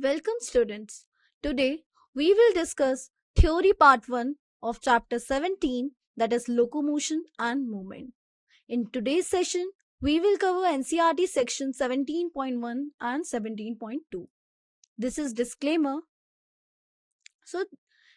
Welcome students. Today we will discuss theory part 1 of chapter 17, that is locomotion and movement. In today's session we will cover NCERT section 17.1 and 17.2. This is disclaimer. So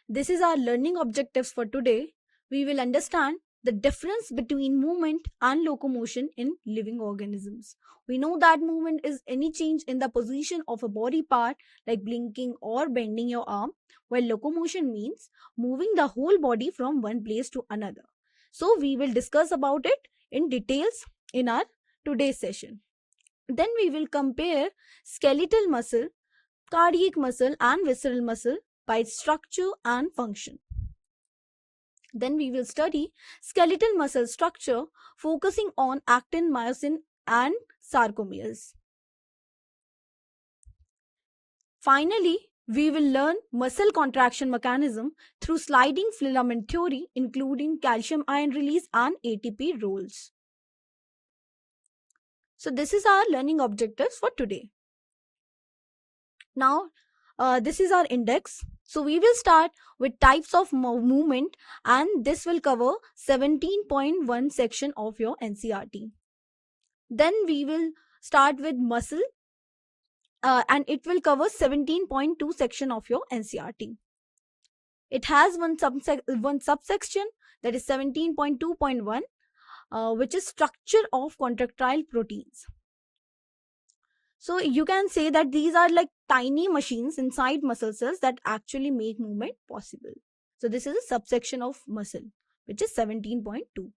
this is our learning objectives for today. We will understand the difference between movement and locomotion in living organisms. We know that movement is any change in the position of a body part like blinking or bending your arm, while locomotion means moving the whole body from one place to another. So we will discuss about it in details in our today's session. Then we will compare skeletal muscle, cardiac muscle and visceral muscle by its structure and function. Then we will study skeletal muscle structure, focusing on actin, myosin and sarcomeres. Finally, we will learn muscle contraction mechanism through sliding filament theory, including calcium ion release and ATP roles. So this is our learning objectives for today. Now, this is our index. So we will start with types of movement, and this will cover 17.1 section of your NCERT. Then we will start with muscle, and it will cover 17.2 section of your NCERT. It has one subsection, that is 17.2.1, which is structure of contractile proteins. So you can say that these are like tiny machines inside muscle cells that actually make movement possible. So this is a subsection of muscle, which is 17.2.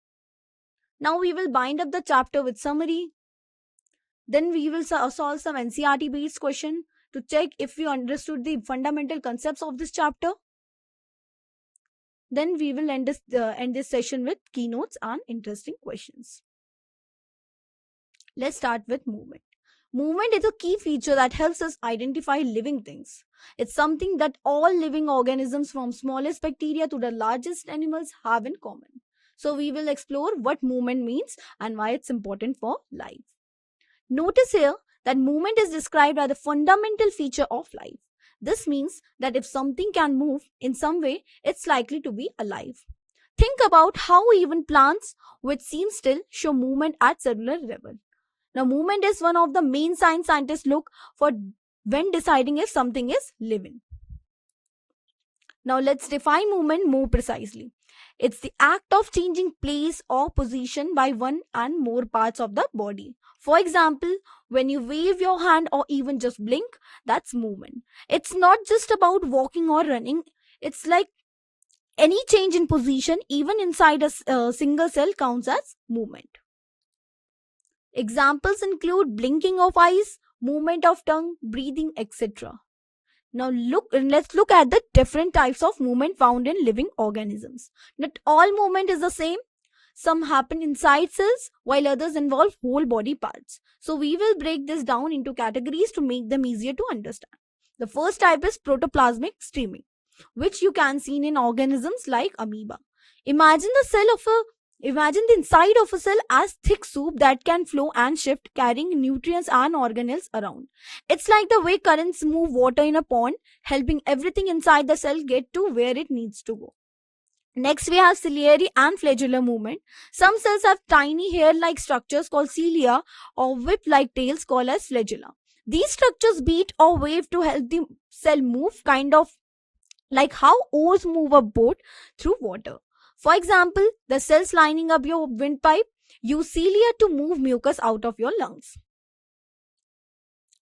Now we will bind up the chapter with summary. Then we will solve some NCERT based question to check if we understood the fundamental concepts of this chapter. Then we will end this session with keynotes and interesting questions. Let's start with movement. Movement is a key feature that helps us identify living things. It's something that all living organisms, from smallest bacteria to the largest animals, have in common. So we will explore what movement means and why it's important for life. Notice here that movement is described as the fundamental feature of life. This means that if something can move in some way, it's likely to be alive. Think about how even plants, which seem still, show movement at cellular level. Now, movement is one of the main signs scientists look for when deciding if something is living. Now, let's define movement more precisely. It's the act of changing place or position by one and more parts of the body. For example, when you wave your hand or even just blink, that's movement. It's not just about walking or running. It's like any change in position, even inside a single cell, counts as movement. Examples include blinking of eyes, movement of tongue, breathing, etc. Now let's look at the different types of movement found in living organisms. Not all movement is the same. Some happen inside cells while others involve whole body parts. So we will break this down into categories to make them easier to understand. The first type is protoplasmic streaming, which you can see in organisms like amoeba. Imagine the inside of a cell as thick soup that can flow and shift, carrying nutrients and organelles around. It's like the way currents move water in a pond, helping everything inside the cell get to where it needs to go. Next, we have ciliary and flagellar movement. Some cells have tiny hair-like structures called cilia or whip-like tails called as flagella. These structures beat or wave to help the cell move, kind of like how oars move a boat through water. For example, the cells lining up your windpipe use cilia to move mucus out of your lungs.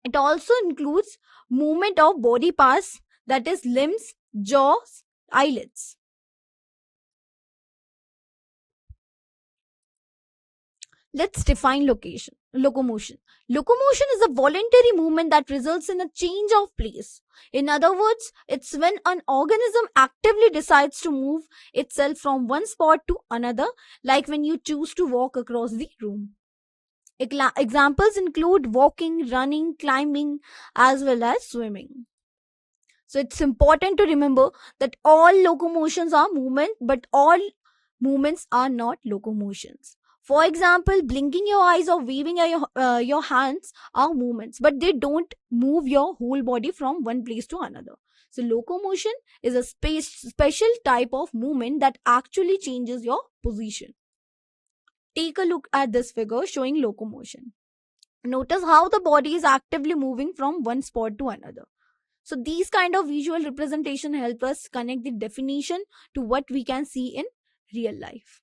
It also includes movement of body parts, that is limbs, jaws, eyelids. Let's define locomotion. Locomotion is a voluntary movement that results in a change of place. In other words, it's when an organism actively decides to move itself from one spot to another, like when you choose to walk across the room. Examples include walking, running, climbing, as well as swimming. So it's important to remember that all locomotions are movement, but all movements are not locomotions. For example, blinking your eyes or waving your hands are movements, but they don't move your whole body from one place to another. So, locomotion is a special type of movement that actually changes your position. Take a look at this figure showing locomotion. Notice how the body is actively moving from one spot to another. So these kind of visual representation help us connect the definition to what we can see in real life.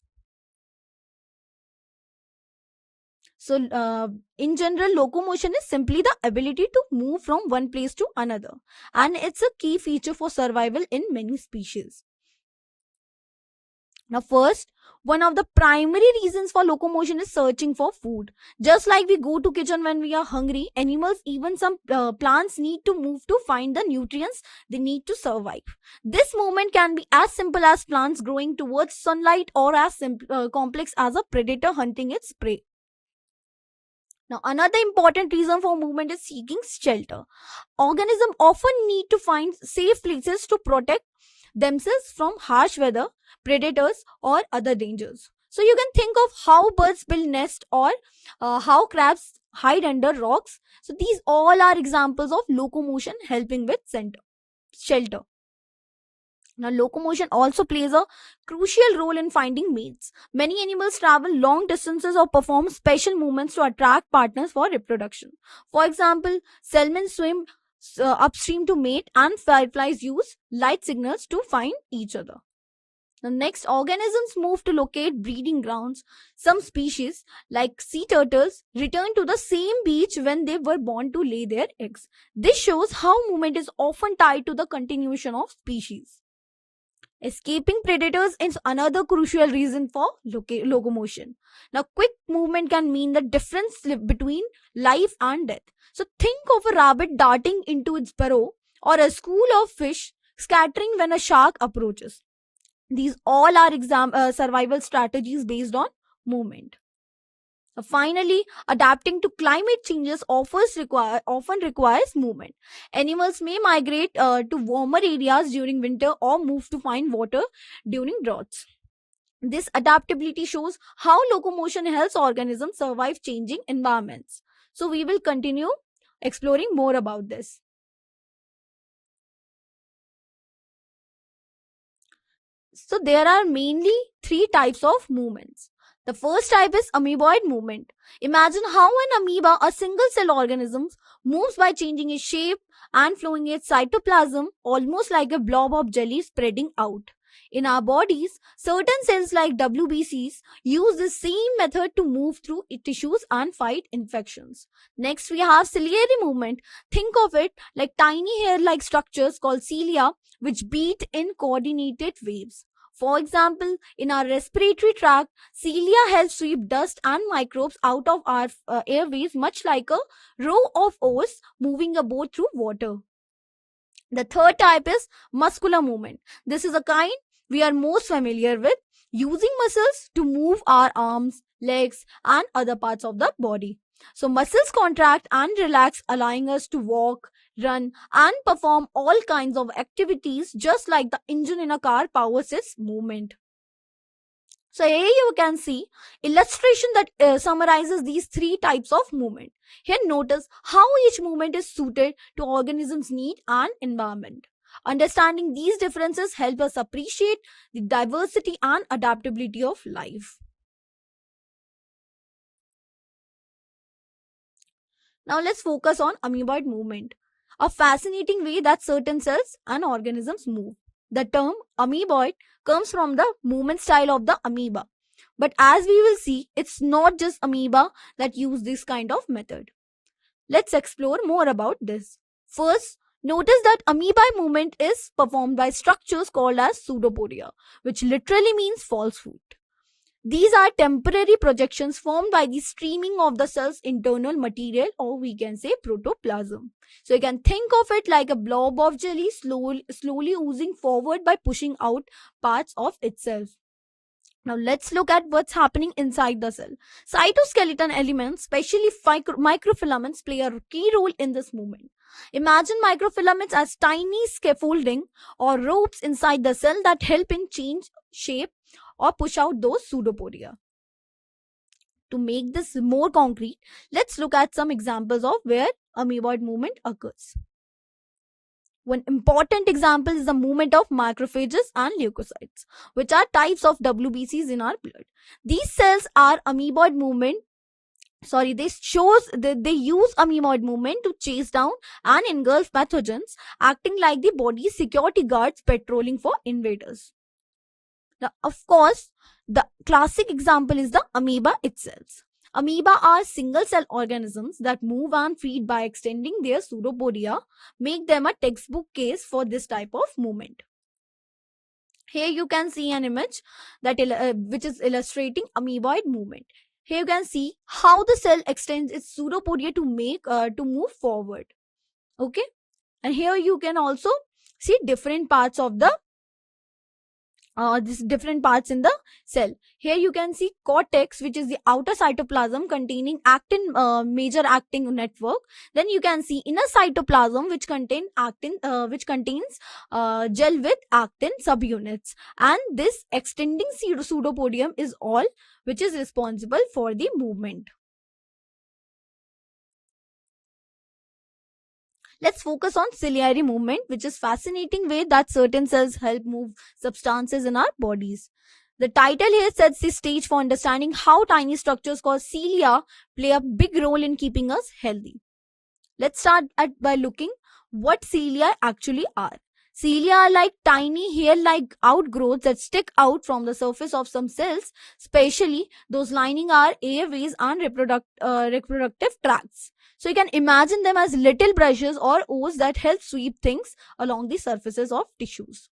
So in general, locomotion is simply the ability to move from one place to another, and it's a key feature for survival in many species. Now, first, one of the primary reasons for locomotion is searching for food. Just like we go to kitchen when we are hungry, animals, even some plants need to move to find the nutrients they need to survive. This movement can be as simple as plants growing towards sunlight or as complex as a predator hunting its prey. Now, another important reason for movement is seeking shelter. Organisms often need to find safe places to protect themselves from harsh weather, predators, or other dangers. So you can think of how birds build nests or how crabs hide under rocks. So these all are examples of locomotion helping with shelter. Now, locomotion also plays a crucial role in finding mates. Many animals travel long distances or perform special movements to attract partners for reproduction. For example, salmon swim upstream to mate, and fireflies use light signals to find each other. The next, organisms move to locate breeding grounds. Some species, like sea turtles, return to the same beach when they were born to lay their eggs. This shows how movement is often tied to the continuation of species. Escaping predators is another crucial reason for locomotion. Now, quick movement can mean the difference between life and death. So, think of a rabbit darting into its burrow or a school of fish scattering when a shark approaches. These all are survival strategies based on movement. Finally, adapting to climate changes often requires movement. Animals may migrate to warmer areas during winter or move to find water during droughts. This adaptability shows how locomotion helps organisms survive changing environments. So we will continue exploring more about this. So there are mainly three types of movements. The first type is amoeboid movement. Imagine how an amoeba, a single cell organism, moves by changing its shape and flowing its cytoplasm, almost like a blob of jelly spreading out. In our bodies, certain cells like WBCs use the same method to move through tissues and fight infections. Next, we have ciliary movement. Think of it like tiny hair-like structures called cilia, which beat in coordinated waves. For example, in our respiratory tract, cilia help sweep dust and microbes out of our airways, much like a row of oars moving a boat through water. The third type is muscular movement. This is a kind we are most familiar with, using muscles to move our arms, legs, and other parts of the body. So muscles contract and relax, allowing us to walk, run, and perform all kinds of activities, just like the engine in a car powers its movement. So here you can see illustration that summarizes these three types of movement. Here notice how each movement is suited to organisms' need and environment. Understanding these differences help us appreciate the diversity and adaptability of life. Now let's focus on amoeboid movement, a fascinating way that certain cells and organisms move. The term amoeboid comes from the movement style of the amoeba. But as we will see, it's not just amoeba that use this kind of method. Let's explore more about this. First, notice that amoeboid movement is performed by structures called as pseudopodia, which literally means false fruit. These are temporary projections formed by the streaming of the cell's internal material, or we can say protoplasm. So you can think of it like a blob of jelly slowly oozing forward by pushing out parts of itself. Now let's look at what's happening inside the cell. Cytoskeleton elements, especially microfilaments, play a key role in this movement. Imagine microfilaments as tiny scaffolding or ropes inside the cell that help in change shape or push out those pseudopodia. To make this more concrete, let's look at some examples of where amoeboid movement occurs. One important example is the movement of macrophages and leukocytes, which are types of WBCs in our blood. These cells are amoeboid movement. They use amoeboid movement to chase down and engulf pathogens, acting like the body's security guards patrolling for invaders. Now, of course, the classic example is the amoeba itself. Amoeba are single cell organisms that move and feed by extending their pseudopodia, make them a textbook case for this type of movement. Here you can see an image that which is illustrating amoeboid movement. Here you can see how the cell extends its pseudopodia to move forward. Okay, and here you can also see different parts of the different parts in the cell. Here you can see cortex, which is the outer cytoplasm containing actin, major actin network. Then you can see inner cytoplasm, which contains gel with actin subunits, and this extending pseudopodium is all which is responsible for the movement. Let's focus on ciliary movement, which is fascinating way that certain cells help move substances in our bodies. The title here sets the stage for understanding how tiny structures called cilia play a big role in keeping us healthy. Let's start by looking what cilia actually are. Cilia are like tiny hair-like outgrowths that stick out from the surface of some cells, especially those lining our airways and reproductive tracts. So you can imagine them as little brushes or oars that help sweep things along the surfaces of tissues.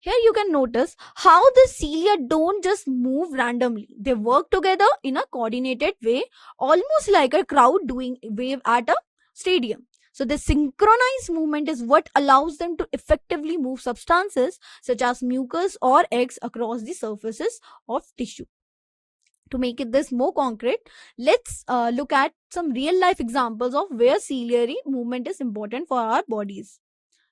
Here you can notice how the cilia don't just move randomly. They work together in a coordinated way, almost like a crowd doing wave at a stadium. So the synchronized movement is what allows them to effectively move substances such as mucus or eggs across the surfaces of tissue. To make this more concrete, let's look at some real life examples of where ciliary movement is important for our bodies.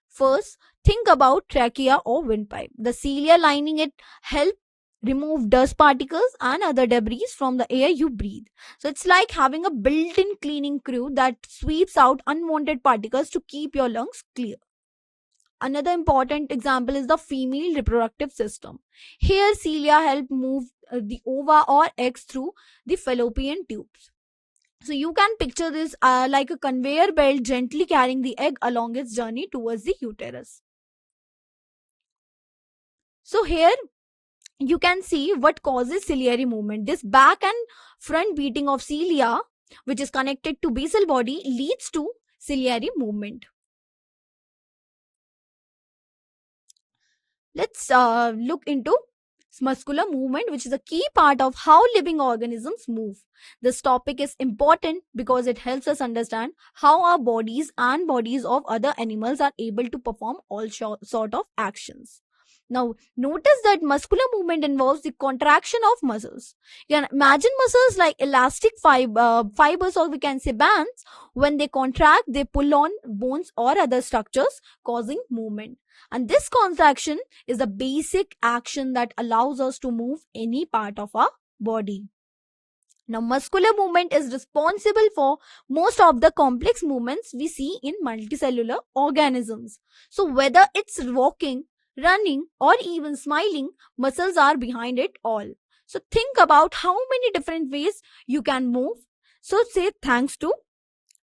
First, think about trachea or windpipe. The cilia lining it help remove dust particles and other debris from the air you breathe. So it's like having a built-in cleaning crew that sweeps out unwanted particles to keep your lungs clear. Another important example is the female reproductive system. Here, cilia help move the ova or eggs through the fallopian tubes. So you can picture this like a conveyor belt gently carrying the egg along its journey towards the uterus. So here you can see what causes ciliary movement. This back and front beating of cilia, which is connected to basal body, leads to ciliary movement. Let's look into muscular movement, which is a key part of how living organisms move. This topic is important because it helps us understand how our bodies and bodies of other animals are able to perform all sort of actions. Now, notice that muscular movement involves the contraction of muscles. You can imagine muscles like elastic fibers, or we can say bands. When they contract, they pull on bones or other structures, causing movement. And this contraction is the basic action that allows us to move any part of our body. Now, muscular movement is responsible for most of the complex movements we see in multicellular organisms. So, whether it's walking, running, or even smiling, muscles are behind it all. So, think about how many different ways you can move. So, say thanks to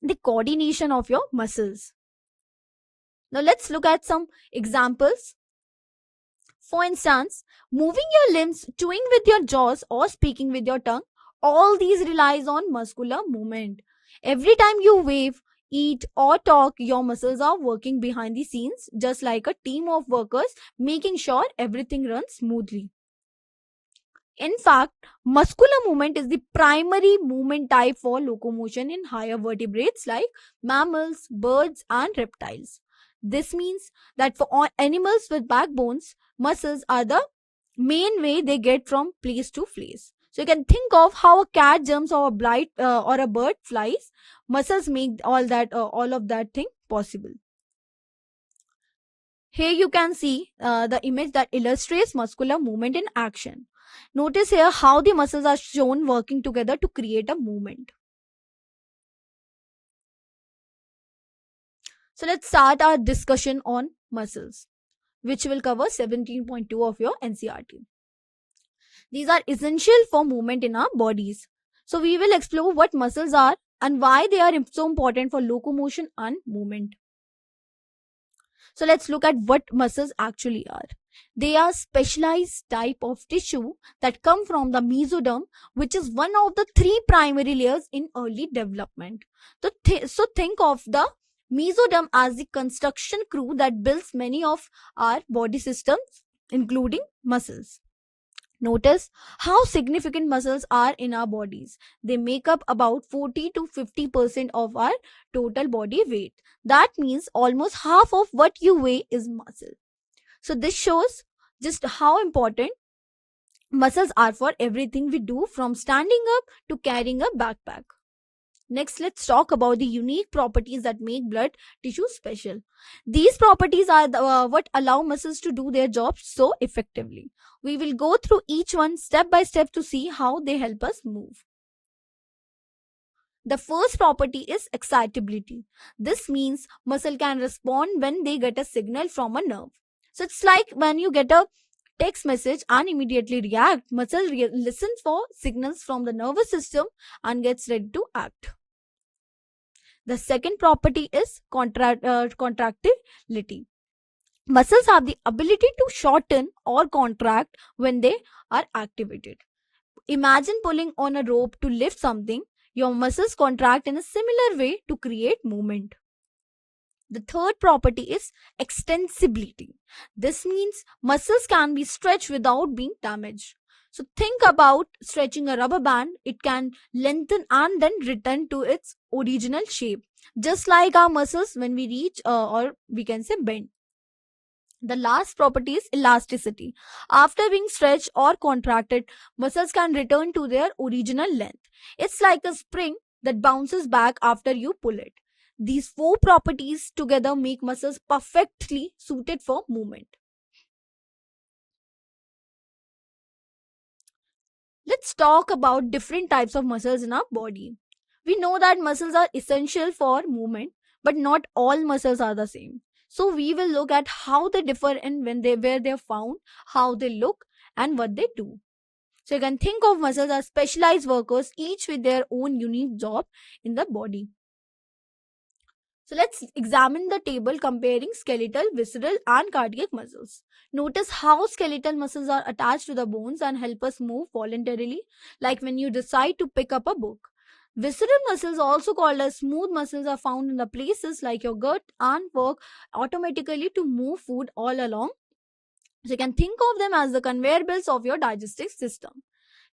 the coordination of your muscles. Now, let's look at some examples. For instance, moving your limbs, chewing with your jaws, or speaking with your tongue, all these relies on muscular movement. Every time you wave, eat, or talk, your muscles are working behind the scenes, just like a team of workers, making sure everything runs smoothly. In fact, muscular movement is the primary movement type for locomotion in higher vertebrates like mammals, birds, and reptiles. This means that for all animals with backbones, muscles are the main way they get from place to place. So you can think of how a cat jumps or a bird flies. Muscles make all of that thing possible. Here you can see the image that illustrates muscular movement in action. Notice here how the muscles are shown working together to create a movement. So let's start our discussion on muscles, which will cover 17.2 of your NCRT. These are essential for movement in our bodies. So we will explore what muscles are and why they are so important for locomotion and movement. So let's look at what muscles actually are. They are specialized type of tissue that come from the mesoderm, which is one of the three primary layers in early development. So think of the mesoderm as the construction crew that builds many of our body systems, including muscles. Notice how significant muscles are in our bodies. They make up about 40 to 50% of our total body weight. That means almost half of what you weigh is muscle. So this shows just how important muscles are for everything we do, from standing up to carrying a backpack. Next, let's talk about the unique properties that make blood tissue special. These properties are what allow muscles to do their jobs so effectively. We will go through each one step by step to see how they help us move. The first property is excitability. This means muscle can respond when they get a signal from a nerve. So it's like when you get a text message and immediately react. Muscle listens for signals from the nervous system and gets ready to act. The second property is contractility. Muscles have the ability to shorten or contract when they are activated. Imagine pulling on a rope to lift something. Your muscles contract in a similar way to create movement. The third property is extensibility. This means muscles can be stretched without being damaged. So think about stretching a rubber band. It can lengthen and then return to its original shape, just like our muscles when we reach or we can say bend. The last property is elasticity. After being stretched or contracted, muscles can return to their original length. It's like a spring that bounces back after you pull it. These four properties together make muscles perfectly suited for movement. Let's talk about different types of muscles in our body. We know that muscles are essential for movement, but not all muscles are the same. So we will look at how they differ and where they are found, how they look, and what they do. So you can think of muscles as specialized workers, each with their own unique job in the body. So let's examine the table comparing skeletal, visceral, and cardiac muscles. Notice how skeletal muscles are attached to the bones and help us move voluntarily, like when you decide to pick up a book. Visceral muscles, also called as smooth muscles, are found in the places like your gut and work automatically to move food all along. So you can think of them as the conveyor belts of your digestive system.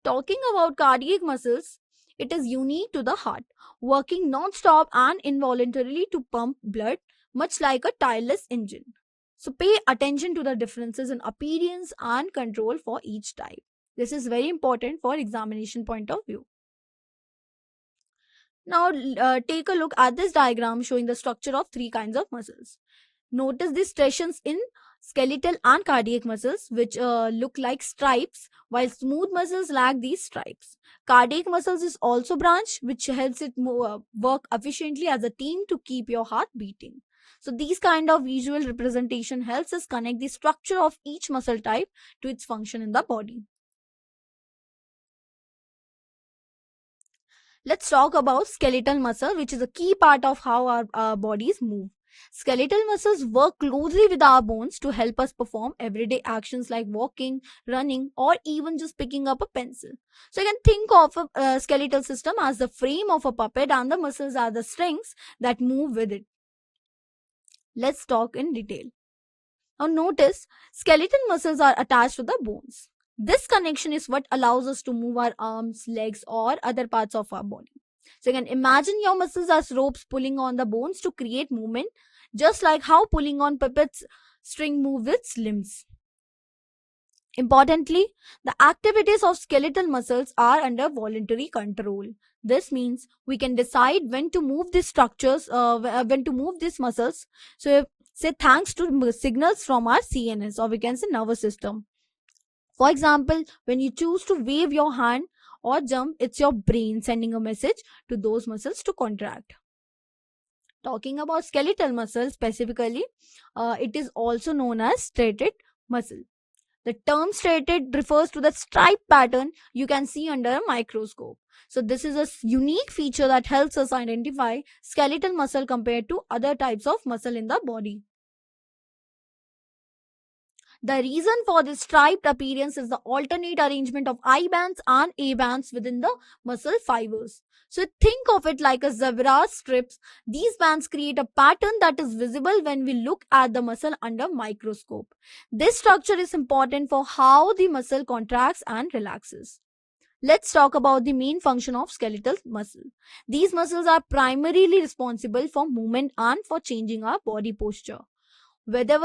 Talking about cardiac muscles, it is unique to the heart, working non-stop and involuntarily to pump blood, much like a tireless engine. So pay attention to the differences in appearance and control for each type. This is very important for examination point of view. Now take a look at this diagram showing the structure of three kinds of muscles. Notice the striations in skeletal and cardiac muscles, which look like stripes, while smooth muscles lack these stripes. Cardiac muscles is also branch, which helps it work efficiently as a team to keep your heart beating. So these kind of visual representation helps us connect the structure of each muscle type to its function in the body. Let's talk about skeletal muscle, which is a key part of how our bodies move. Skeletal muscles work closely with our bones to help us perform everyday actions like walking, running, or even just picking up a pencil. So you can think of a skeletal system as the frame of a puppet, and the muscles are the strings that move with it. Let's talk in detail. Now notice, skeletal muscles are attached to the bones. This connection is what allows us to move our arms, legs, or other parts of our body. So you can imagine your muscles as ropes pulling on the bones to create movement, just like how pulling on puppets string move its limbs. Importantly, the activities of skeletal muscles are under voluntary control. This means we can decide when to move these structures, when to move these muscles. So say thanks to signals from our CNS, or we can say nervous system. For example, when you choose to wave your hand or jump, it's your brain sending a message to those muscles to contract. Talking about skeletal muscle specifically, it is also known as striated muscle. The term striated refers to the stripe pattern you can see under a microscope. So this is a unique feature that helps us identify skeletal muscle compared to other types of muscle in the body. The reason for this striped appearance is the alternate arrangement of I bands and A bands within the muscle fibers. So think of it like a zebra strips. These bands create a pattern that is visible when we look at the muscle under microscope. This structure is important for how the muscle contracts and relaxes. Let's talk about the main function of skeletal muscle. These muscles are primarily responsible for movement and for changing our body posture. Whether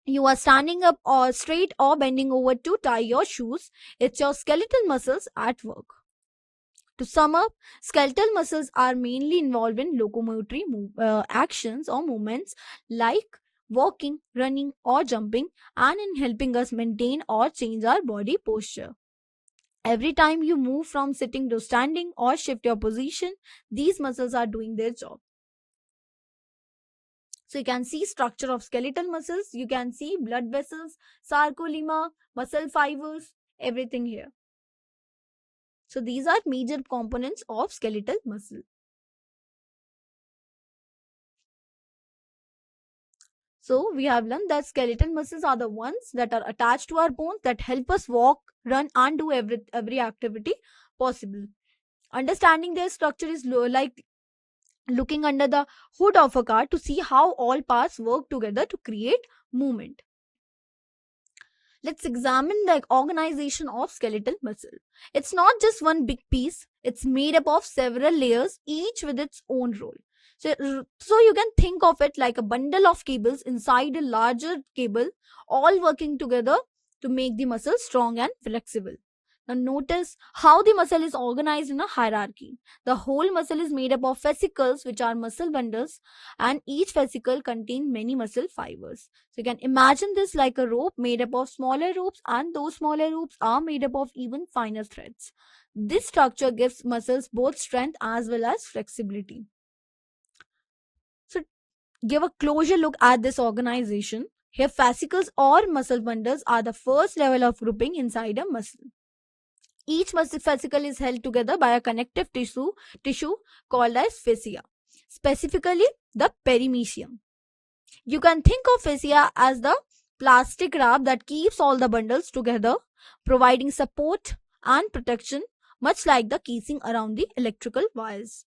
you are standing up or straight or bending over to tie your shoes, it's your skeletal muscles at work. To sum up, skeletal muscles are mainly involved in locomotory actions or movements like walking, running, or jumping, and in helping us maintain or change our body posture. Every time you move from sitting to standing or shift your position, these muscles are doing their job. So you can see structure of skeletal muscles, you can see blood vessels, sarcolemma, muscle fibers, everything here. So these are major components of skeletal muscle. So we have learned that skeletal muscles are the ones that are attached to our bones that help us walk, run and do every activity possible. Understanding their structure is like looking under the hood of a car to see how all parts work together to create movement. Let's examine the organization of skeletal muscle. It's not just one big piece, it's made up of several layers, each with its own role. So you can think of it like a bundle of cables inside a larger cable, all working together to make the muscle strong and flexible. Now notice how the muscle is organized in a hierarchy. The whole muscle is made up of fascicles, which are muscle bundles, and each fascicle contains many muscle fibers. So you can imagine this like a rope made up of smaller ropes, and those smaller ropes are made up of even finer threads. This structure gives muscles both strength as well as flexibility. So give a closer look at this organization. Here fascicles or muscle bundles are the first level of grouping inside a muscle. Each muscle fascicle is held together by a connective tissue called as fascia, specifically the perimysium. You can think of fascia as the plastic wrap that keeps all the bundles together, providing support and protection, much like the casing around the electrical wires.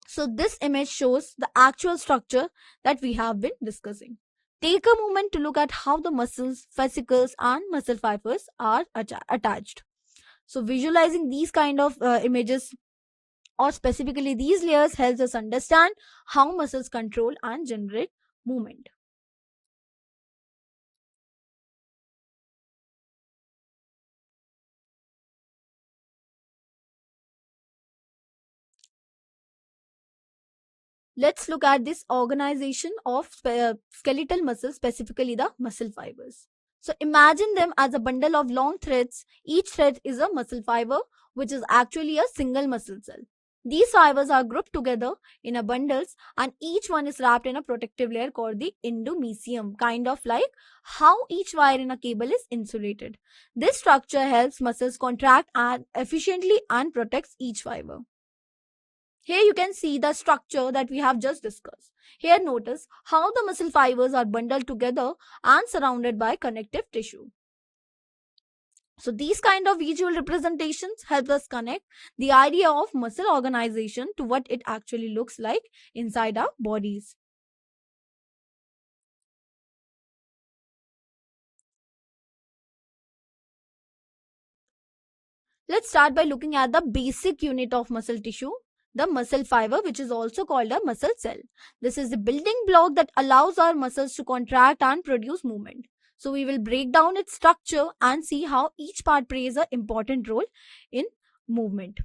So this image shows the actual structure that we have been discussing. Take a moment to look at how the muscles, fascicles and muscle fibers are attached. So visualizing these kind of images or specifically these layers helps us understand how muscles control and generate movement. Let's look at this organization of skeletal muscles, specifically the muscle fibers. So imagine them as a bundle of long threads. Each thread is a muscle fiber, which is actually a single muscle cell. These fibers are grouped together in a bundles, and each one is wrapped in a protective layer called the endomysium, kind of like how each wire in a cable is insulated. This structure helps muscles contract and efficiently and protects each fiber. Here you can see the structure that we have just discussed. Here notice how the muscle fibers are bundled together and surrounded by connective tissue. So these kind of visual representations help us connect the idea of muscle organization to what it actually looks like inside our bodies. Let's start by looking at the basic unit of muscle tissue, the muscle fiber, which is also called a muscle cell. This is the building block that allows our muscles to contract and produce movement. So we will break down its structure and see how each part plays an important role in movement.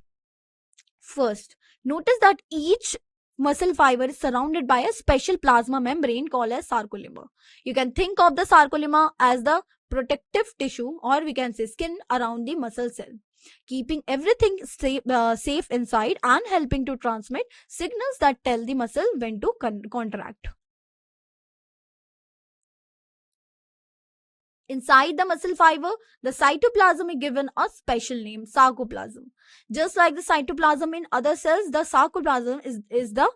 First, notice that each muscle fiber is surrounded by a special plasma membrane called as sarcolemma. You can think of the sarcolemma as the protective tissue, or we can say skin, around the muscle cell, keeping everything safe inside and helping to transmit signals that tell the muscle when to contract. Inside the muscle fiber, the cytoplasm is given a special name, sarcoplasm. Just like the cytoplasm in other cells, the sarcoplasm is the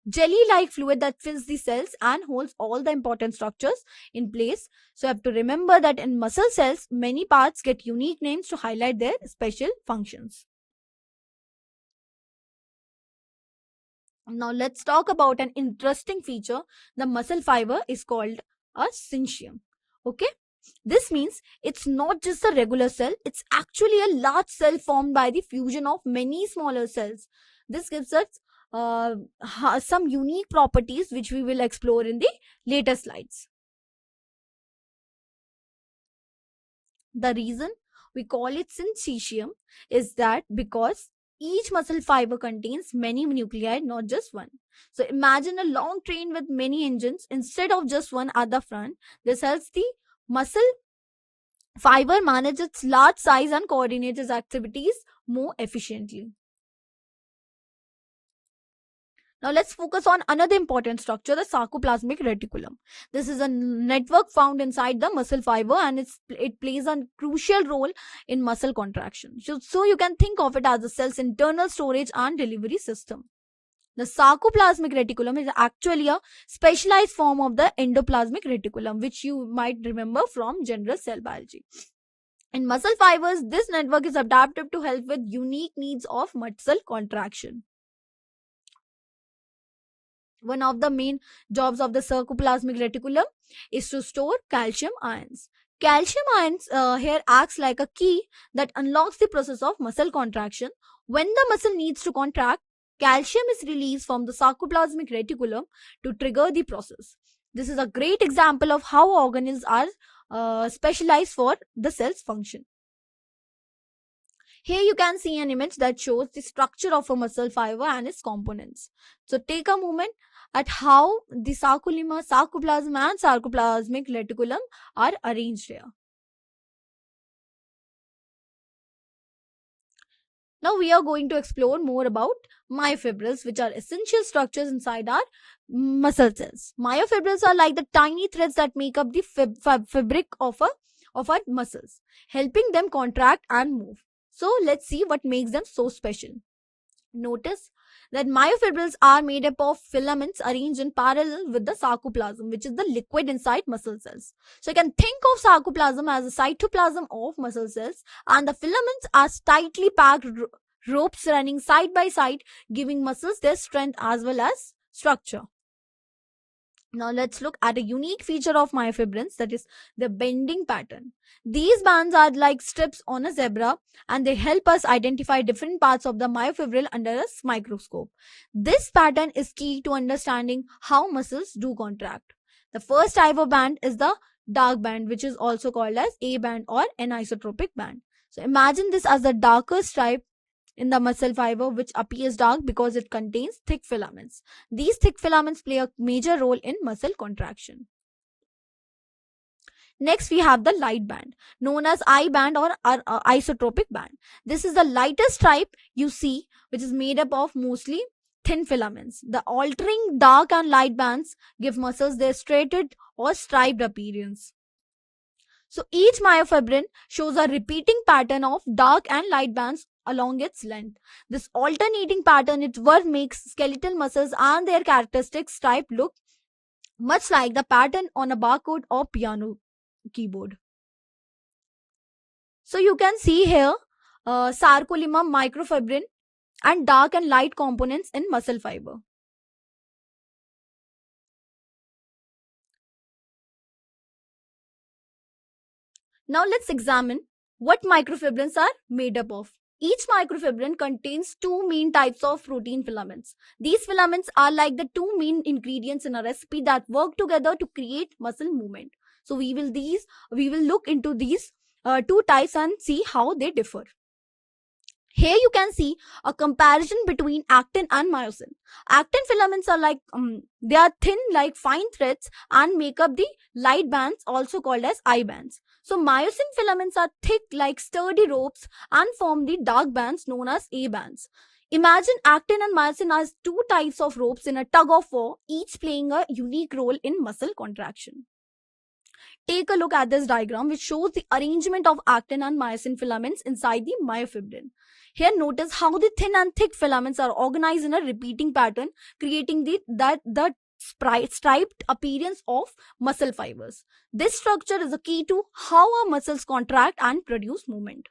jelly-like fluid that fills the cells and holds all the important structures in place. So you have to remember that in muscle cells, many parts get unique names to highlight their special functions. Now let's talk about an interesting feature. The muscle fiber is called a syncytium. Okay. This means it's not just a regular cell, it's actually a large cell formed by the fusion of many smaller cells. This gives us some unique properties which we will explore in the later slides. The reason we call it syncytium is that because each muscle fiber contains many nuclei, not just one. So imagine a long train with many engines instead of just one at the front. This helps the muscle fiber manage its large size and coordinate its activities more efficiently. Now let's focus on another important structure, the sarcoplasmic reticulum. This is a network found inside the muscle fiber, and it plays a crucial role in muscle contraction. So you can think of it as the cell's internal storage and delivery system. The sarcoplasmic reticulum is actually a specialized form of the endoplasmic reticulum, which you might remember from general cell biology. In muscle fibers, this network is adapted to help with unique needs of muscle contraction. One of the main jobs of the sarcoplasmic reticulum is to store calcium ions. Calcium ions here acts like a key that unlocks the process of muscle contraction. When the muscle needs to contract, calcium is released from the sarcoplasmic reticulum to trigger the process. This is a great example of how organelles are specialized for the cell's function. Here you can see an image that shows the structure of a muscle fiber and its components. So take a moment at how the sarcolemma, sarcoplasm and sarcoplasmic reticulum are arranged here. Now we are going to explore more about myofibrils, which are essential structures inside our muscle cells. Myofibrils are like the tiny threads that make up the fabric of our muscles, helping them contract and move. So let's see what makes them so special. Notice that myofibrils are made up of filaments arranged in parallel with the sarcoplasm, which is the liquid inside muscle cells. So you can think of sarcoplasm as a cytoplasm of muscle cells, and the filaments are tightly packed ropes running side by side, giving muscles their strength as well as structure. Now let's look at a unique feature of myofibrils, that is the bending pattern. These bands are like strips on a zebra, and they help us identify different parts of the myofibril under a microscope. This pattern is key to understanding how muscles do contract. The first type of band is the dark band, which is also called as A band or anisotropic band. So imagine this as the darker stripe in the muscle fiber, which appears dark because it contains thick filaments. These thick filaments play a major role in muscle contraction. Next, we have the light band, known as I band or isotropic band. This is the lightest stripe you see, which is made up of mostly thin filaments. The altering dark and light bands give muscles their straightened or striped appearance. So each myofibrin shows a repeating pattern of dark and light bands along its length. This alternating pattern is what makes skeletal muscles and their characteristic stripe look much like the pattern on a barcode or piano keyboard. So you can see here sarcolemma, microfibrin and dark and light components in muscle fiber. Now let's examine what microfibrils are made up of. Each microfibrin contains two main types of protein filaments. These filaments are like the two main ingredients in a recipe that work together to create muscle movement. So we will look into these two types and see how they differ. Here you can see a comparison between actin and myosin. Actin filaments are like they are thin like fine threads and make up the light bands, also called as I bands. So myosin filaments are thick like sturdy ropes and form the dark bands known as A bands. Imagine actin and myosin as two types of ropes in a tug of war, each playing a unique role in muscle contraction. Take a look at this diagram, which shows the arrangement of actin and myosin filaments inside the myofibrin. Here, notice how the thin and thick filaments are organized in a repeating pattern, creating the striped appearance of muscle fibers. This structure is a key to how our muscles contract and produce movement.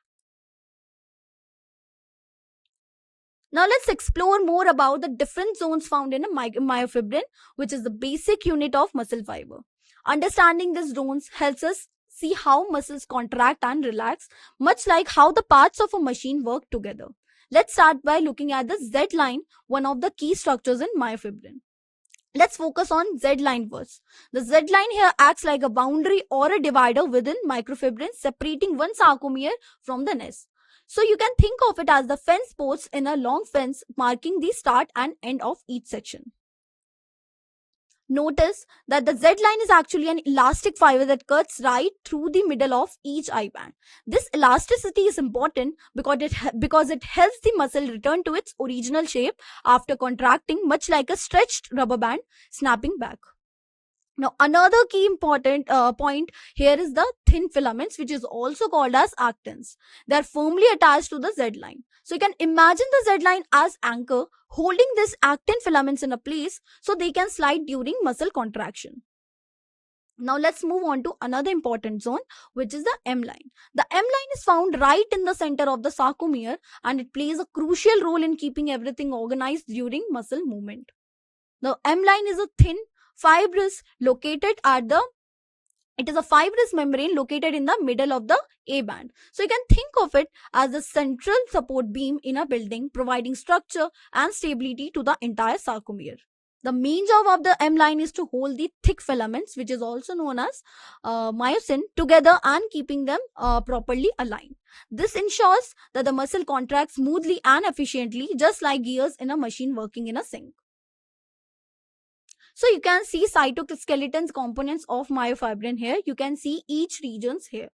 Now let's explore more about the different zones found in a myofibrin, which is the basic unit of muscle fiber. Understanding these zones helps us see how muscles contract and relax, much like how the parts of a machine work together. Let's start by looking at the Z line, one of the key structures in myofibrin. Let's focus on Z line first. The Z line here acts like a boundary or a divider within microfibrin, separating one sarcomere from the next. So you can think of it as the fence posts in a long fence marking the start and end of each section. Notice that the Z line is actually an elastic fiber that cuts right through the middle of each I band. This elasticity is important because it helps the muscle return to its original shape after contracting, much like a stretched rubber band snapping back. Now, another key important point here is the thin filaments, which is also called as actins. They are firmly attached to the Z line. So you can imagine the Z line as anchor, holding these actin filaments in a place so they can slide during muscle contraction. Now let's move on to another important zone, which is the M line. The M line is found right in the center of the sarcomere, and it plays a crucial role in keeping everything organized during muscle movement. The M line is a thin fibrous it is a fibrous membrane located in the middle of the A band. So you can think of it as the central support beam in a building, providing structure and stability to the entire sarcomere. The main job of the M line is to hold the thick filaments, which is also known as myosin, together and keeping them properly aligned. This ensures that the muscle contracts smoothly and efficiently, just like gears in a machine working in a sink. So you can see cytoskeleton components of myofibrin here. You can see each regions here.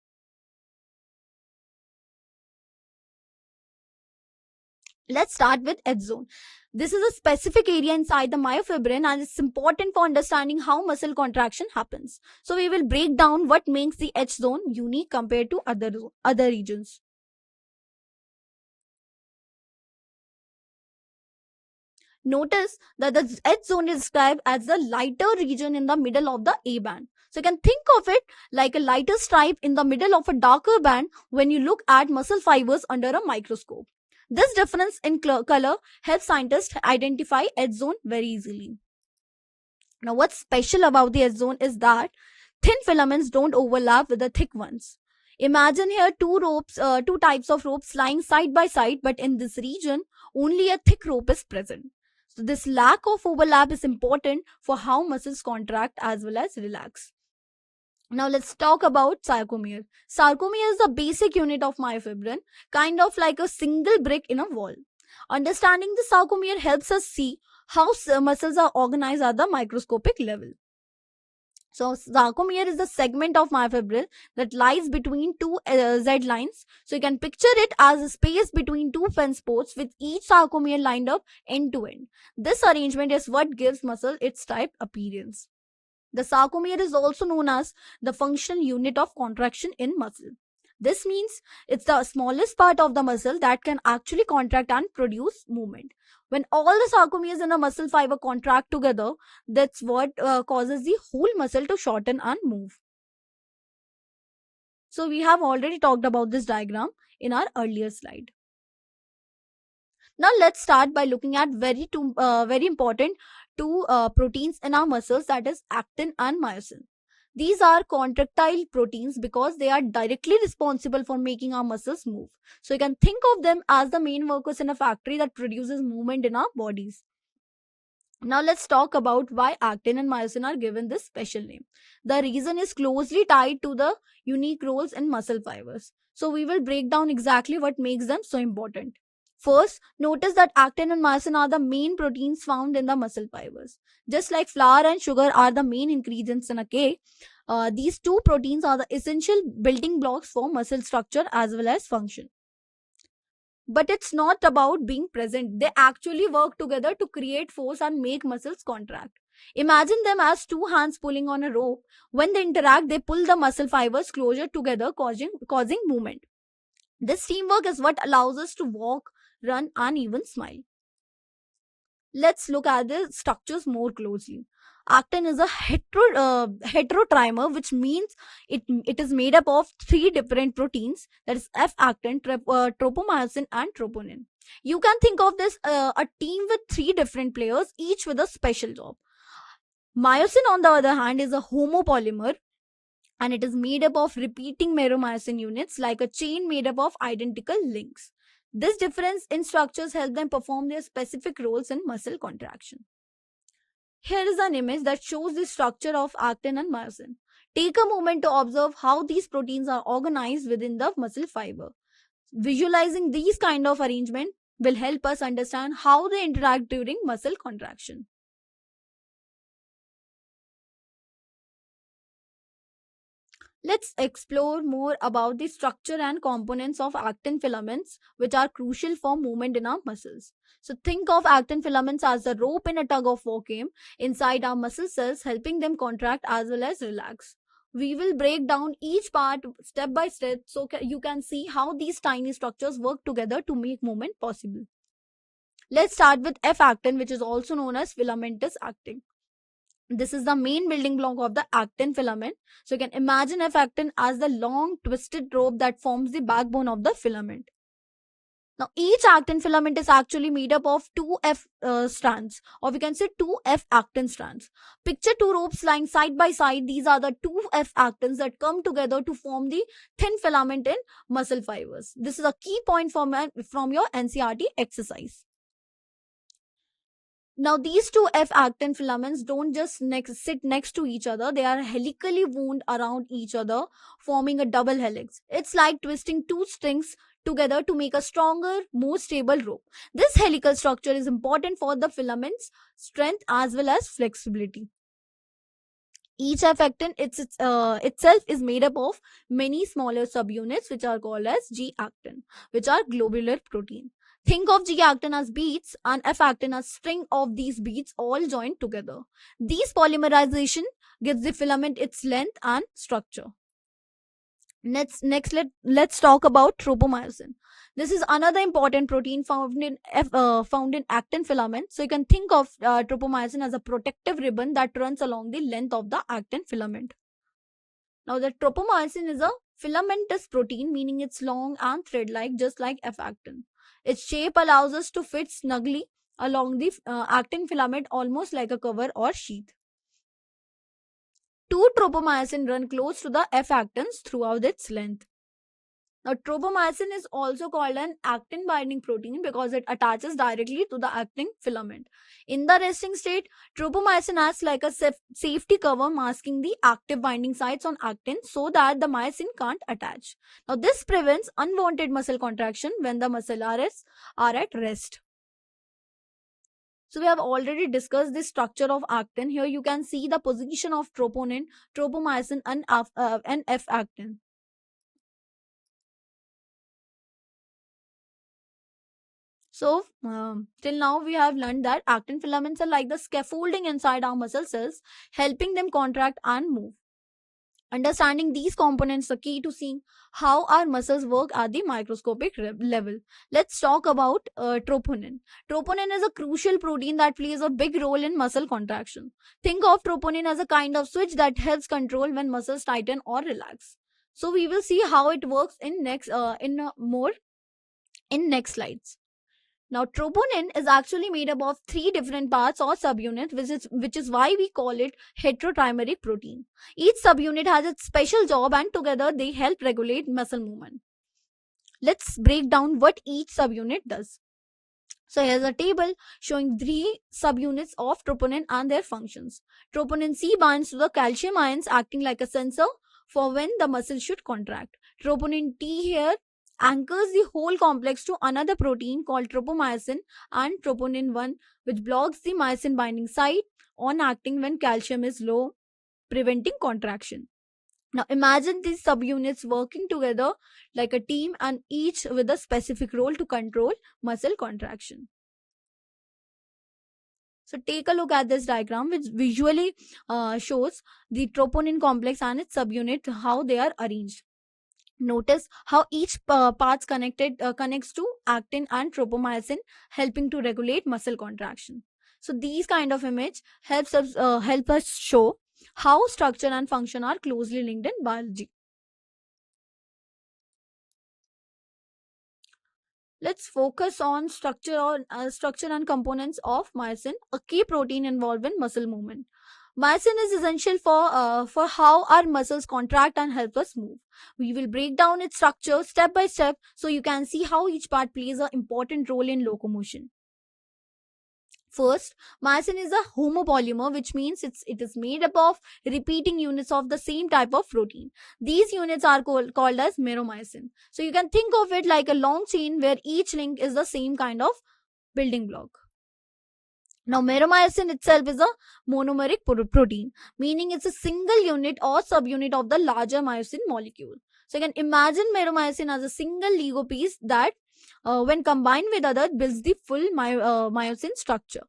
Let's start with H zone. This is a specific area inside the myofibrin, and it's important for understanding how muscle contraction happens. So we will break down what makes the H zone unique compared to other regions. Notice that the H zone is described as the lighter region in the middle of the A band. So you can think of it like a lighter stripe in the middle of a darker band when you look at muscle fibers under a microscope. This difference in color helps scientists identify H zone very easily. Now what's special about the H zone is that thin filaments don't overlap with the thick ones. Imagine here two types of ropes lying side by side, but in this region, only a thick rope is present. So this lack of overlap is important for how muscles contract as well as relax. Now let's talk about sarcomere. Sarcomere is the basic unit of myofibrin, kind of like a single brick in a wall. Understanding the sarcomere helps us see how muscles are organized at the microscopic level. So sarcomere is the segment of myofibrin that lies between two Z lines. So you can picture it as a space between two fence posts with each sarcomere lined up end to end. This arrangement is what gives muscle its type appearance. The sarcomere is also known as the functional unit of contraction in muscle. This means it's the smallest part of the muscle that can actually contract and produce movement. When all the sarcomeres in a muscle fiber contract together, that's what causes the whole muscle to shorten and move. So we have already talked about this diagram in our earlier slide. Now let's start by looking at very important two proteins in our muscles, that is actin and myosin. These are contractile proteins because they are directly responsible for making our muscles move. So you can think of them as the main workers in a factory that produces movement in our bodies. Now let's talk about why actin and myosin are given this special name. The reason is closely tied to the unique roles in muscle fibers. So we will break down exactly what makes them so important. First, notice that actin and myosin are the main proteins found in the muscle fibers. Just like flour and sugar are the main ingredients in a cake, these two proteins are the essential building blocks for muscle structure as well as function. But it's not about being present. They actually work together to create force and make muscles contract. Imagine them as two hands pulling on a rope. When they interact, they pull the muscle fibers closer together, causing movement. This teamwork is what allows us to walk, run, and even smile. Let's look at the structures more closely. Actin is a heterotrimer, which means it is made up of three different proteins, that is F-actin, tropomyosin, and troponin. You can think of this a team with three different players, each with a special job. Myosin, on the other hand, is a homopolymer, and it is made up of repeating meromyosin units like a chain made up of identical links. This difference in structures help them perform their specific roles in muscle contraction. Here is an image that shows the structure of actin and myosin. Take a moment to observe how these proteins are organized within the muscle fiber. Visualizing these kind of arrangement will help us understand how they interact during muscle contraction. Let's explore more about the structure and components of actin filaments, which are crucial for movement in our muscles. So, think of actin filaments as a rope in a tug of war game inside our muscle cells, helping them contract as well as relax. We will break down each part step by step so you can see how these tiny structures work together to make movement possible. Let's start with F actin, which is also known as filamentous actin. This is the main building block of the actin filament. So you can imagine F actin as the long twisted rope that forms the backbone of the filament. Now each actin filament is actually made up of two F strands, or we can say two F actin strands. Picture two ropes lying side by side. These are the two F actins that come together to form the thin filament in muscle fibers. This is a key point from your NCERT exercise. Now, these two F actin filaments don't just sit next to each other, they are helically wound around each other, forming a double helix. It's like twisting two strings together to make a stronger, more stable rope. This helical structure is important for the filament's strength as well as flexibility. Each F actin itself is made up of many smaller subunits, which are called as G actin, which are globular protein. Think of G actin as beads and F actin as string of these beads all joined together. These polymerization gives the filament its length and structure. Let's talk about tropomyosin. This is another important protein found in actin filament. So you can think of tropomyosin as a protective ribbon that runs along the length of the actin filament. Now the tropomyosin is a filamentous protein, meaning it's long and thread-like, just like F actin. Its shape allows us to fit snugly along the actin filament, almost like a cover or sheath. Two tropomyosin run close to the F actins throughout its length. Now, tropomyosin is also called an actin binding protein because it attaches directly to the actin filament. In the resting state, tropomyosin acts like a safety cover, masking the active binding sites on actin so that the myosin can't attach. Now, this prevents unwanted muscle contraction when the muscle are at rest. So we have already discussed the structure of actin. Here you can see the position of troponin, tropomyosin, and F actin. So till now we have learned that actin filaments are like the scaffolding inside our muscle cells, helping them contract and move. Understanding these components are key to seeing how our muscles work at the microscopic level. Let's talk about troponin. Troponin is a crucial protein that plays a big role in muscle contraction. Think of troponin as a kind of switch that helps control when muscles tighten or relax. So we will see how it works in next slides. Now, troponin is actually made up of three different parts or subunits, which is why we call it heterotrimeric protein. Each subunit has its special job, and together they help regulate muscle movement. Let's break down what each subunit does. So here's a table showing three subunits of troponin and their functions. Troponin C binds to the calcium ions, acting like a sensor for when the muscle should contract. Troponin T here anchors the whole complex to another protein called tropomyosin and troponin 1, which blocks the myosin binding site on acting when calcium is low, preventing contraction. Now imagine these subunits working together like a team and each with a specific role to control muscle contraction. So take a look at this diagram, which visually shows the troponin complex and its subunit, how they are arranged. Notice how each parts connects to actin and tropomyosin, helping to regulate muscle contraction. So these kind of image help us show how structure and function are closely linked in biology. Let's focus on structure and components of myosin, a key protein involved in muscle movement. Myosin is essential for how our muscles contract and help us move. We will break down its structure step by step so you can see how each part plays an important role in locomotion. First, myosin is a homopolymer, which means it is made up of repeating units of the same type of protein. These units are called as meromycin. So you can think of it like a long chain where each link is the same kind of building block. Now, meromycin itself is a monomeric protein, meaning it's a single unit or subunit of the larger myosin molecule. So you can imagine meromycin as a single Lego piece that, when combined with others, builds the full myosin structure.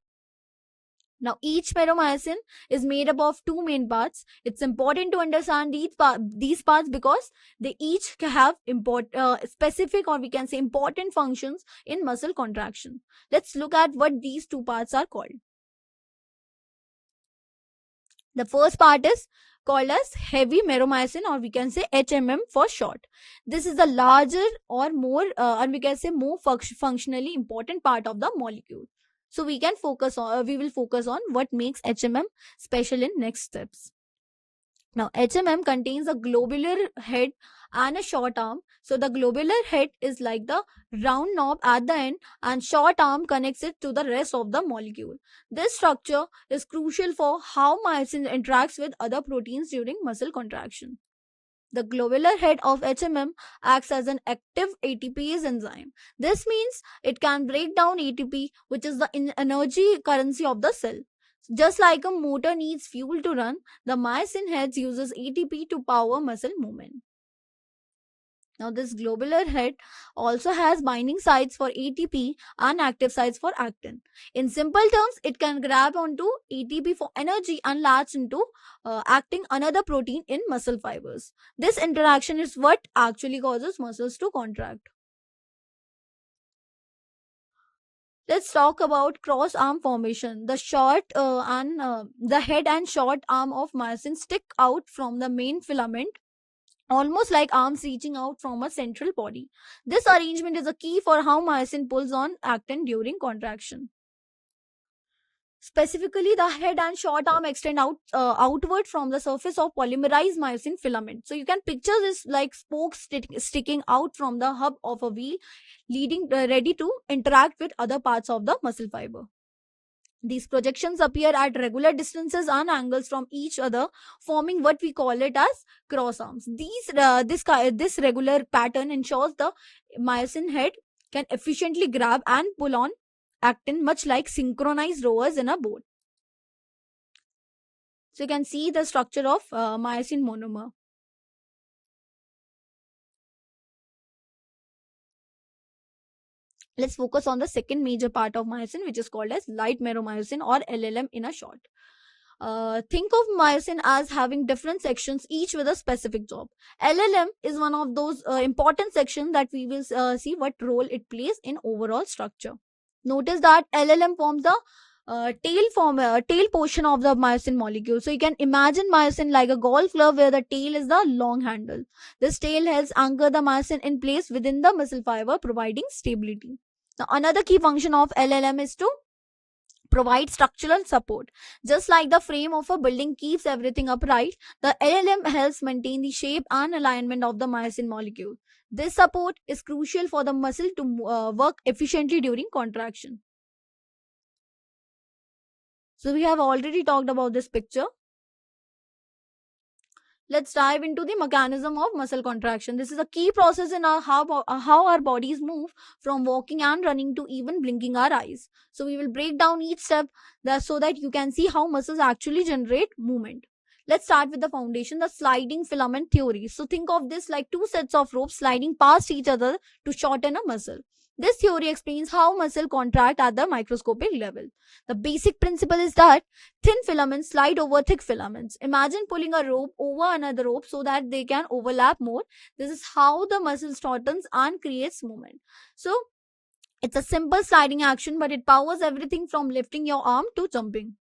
Now, each meromycin is made up of two main parts. It's important to understand these parts because they each have specific, or we can say important functions in muscle contraction. Let's look at what these two parts are called. The first part is called as heavy meromycin, or we can say HMM for short. This is the larger or more, and we can say more functionally important part of the molecule. So we will focus on what makes HMM special in next steps. Now, HMM contains a globular head and a short arm. So the globular head is like the round knob at the end, and short arm connects it to the rest of the molecule. This structure is crucial for how myosin interacts with other proteins during muscle contraction. The globular head of HMM acts as an active ATPase enzyme. This means it can break down ATP, which is the energy currency of the cell. Just like a motor needs fuel to run, the myosin head uses ATP to power muscle movement. Now, this globular head also has binding sites for ATP and active sites for actin. In simple terms, it can grab onto ATP for energy and latch into acting another protein in muscle fibers. This interaction is what actually causes muscles to contract. Let's talk about cross arm formation. The head and short arm of myosin stick out from the main filament, almost like arms reaching out from a central body. This arrangement is a key for how myosin pulls on actin during contraction. Specifically, the head and short arm extend outward from the surface of polymerized myosin filament. So you can picture this like spokes sticking out from the hub of a wheel, ready to interact with other parts of the muscle fiber. These projections appear at regular distances and angles from each other, forming what we call it as cross arms. This regular pattern ensures the myosin head can efficiently grab and pull on actin, much like synchronized rowers in a boat. So you can see the structure of myosin monomer. Let's focus on the second major part of myosin, which is called as light meromyosin, or LLM in a short. Think of myosin as having different sections, each with a specific job. LLM is one of those important sections that we will see what role it plays in overall structure. Notice that LLM forms the tail portion of the myosin molecule. So you can imagine myosin like a golf club where the tail is the long handle. This tail helps anchor the myosin in place within the muscle fiber, providing stability. Now, another key function of LLM is to provide structural support. Just like the frame of a building keeps everything upright, the LLM helps maintain the shape and alignment of the myosin molecule. This support is crucial for the muscle to work efficiently during contraction. So we have already talked about this picture. Let's dive into the mechanism of muscle contraction. This is a key process in how our bodies move from walking and running to even blinking our eyes. So we will break down each step so that you can see how muscles actually generate movement. Let's start with the foundation, the sliding filament theory. So think of this like two sets of ropes sliding past each other to shorten a muscle. This theory explains how muscle contract at the microscopic level. The basic principle is that thin filaments slide over thick filaments. Imagine pulling a rope over another rope so that they can overlap more. This is how the muscle shortens and creates movement. So it's a simple sliding action, but it powers everything from lifting your arm to jumping.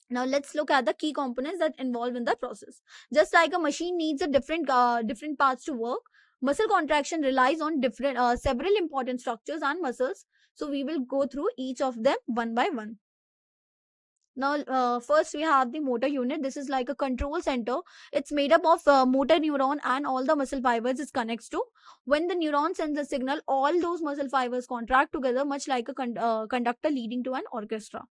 Now let's look at the key components that involve in the process. Just like a machine needs a different parts to work, muscle contraction relies on different several important structures and muscles. So we will go through each of them one by one. Now, first we have the motor unit. This is like a control center. It's made up of motor neuron and all the muscle fibers it connects to. When the neuron sends a signal, all those muscle fibers contract together, much like a conductor leading to an orchestra.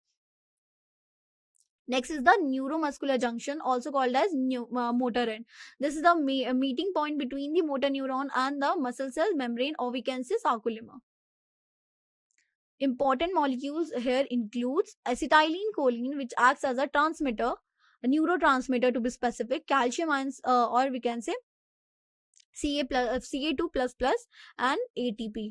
Next is the neuromuscular junction, also called as motor end. This is the meeting point between the motor neuron and the muscle cell membrane, or we can say sarcolemma. Important molecules here includes acetylcholine, which acts as a transmitter, a neurotransmitter to be specific, calcium ions, or we can say Ca2 plus plus, and ATP.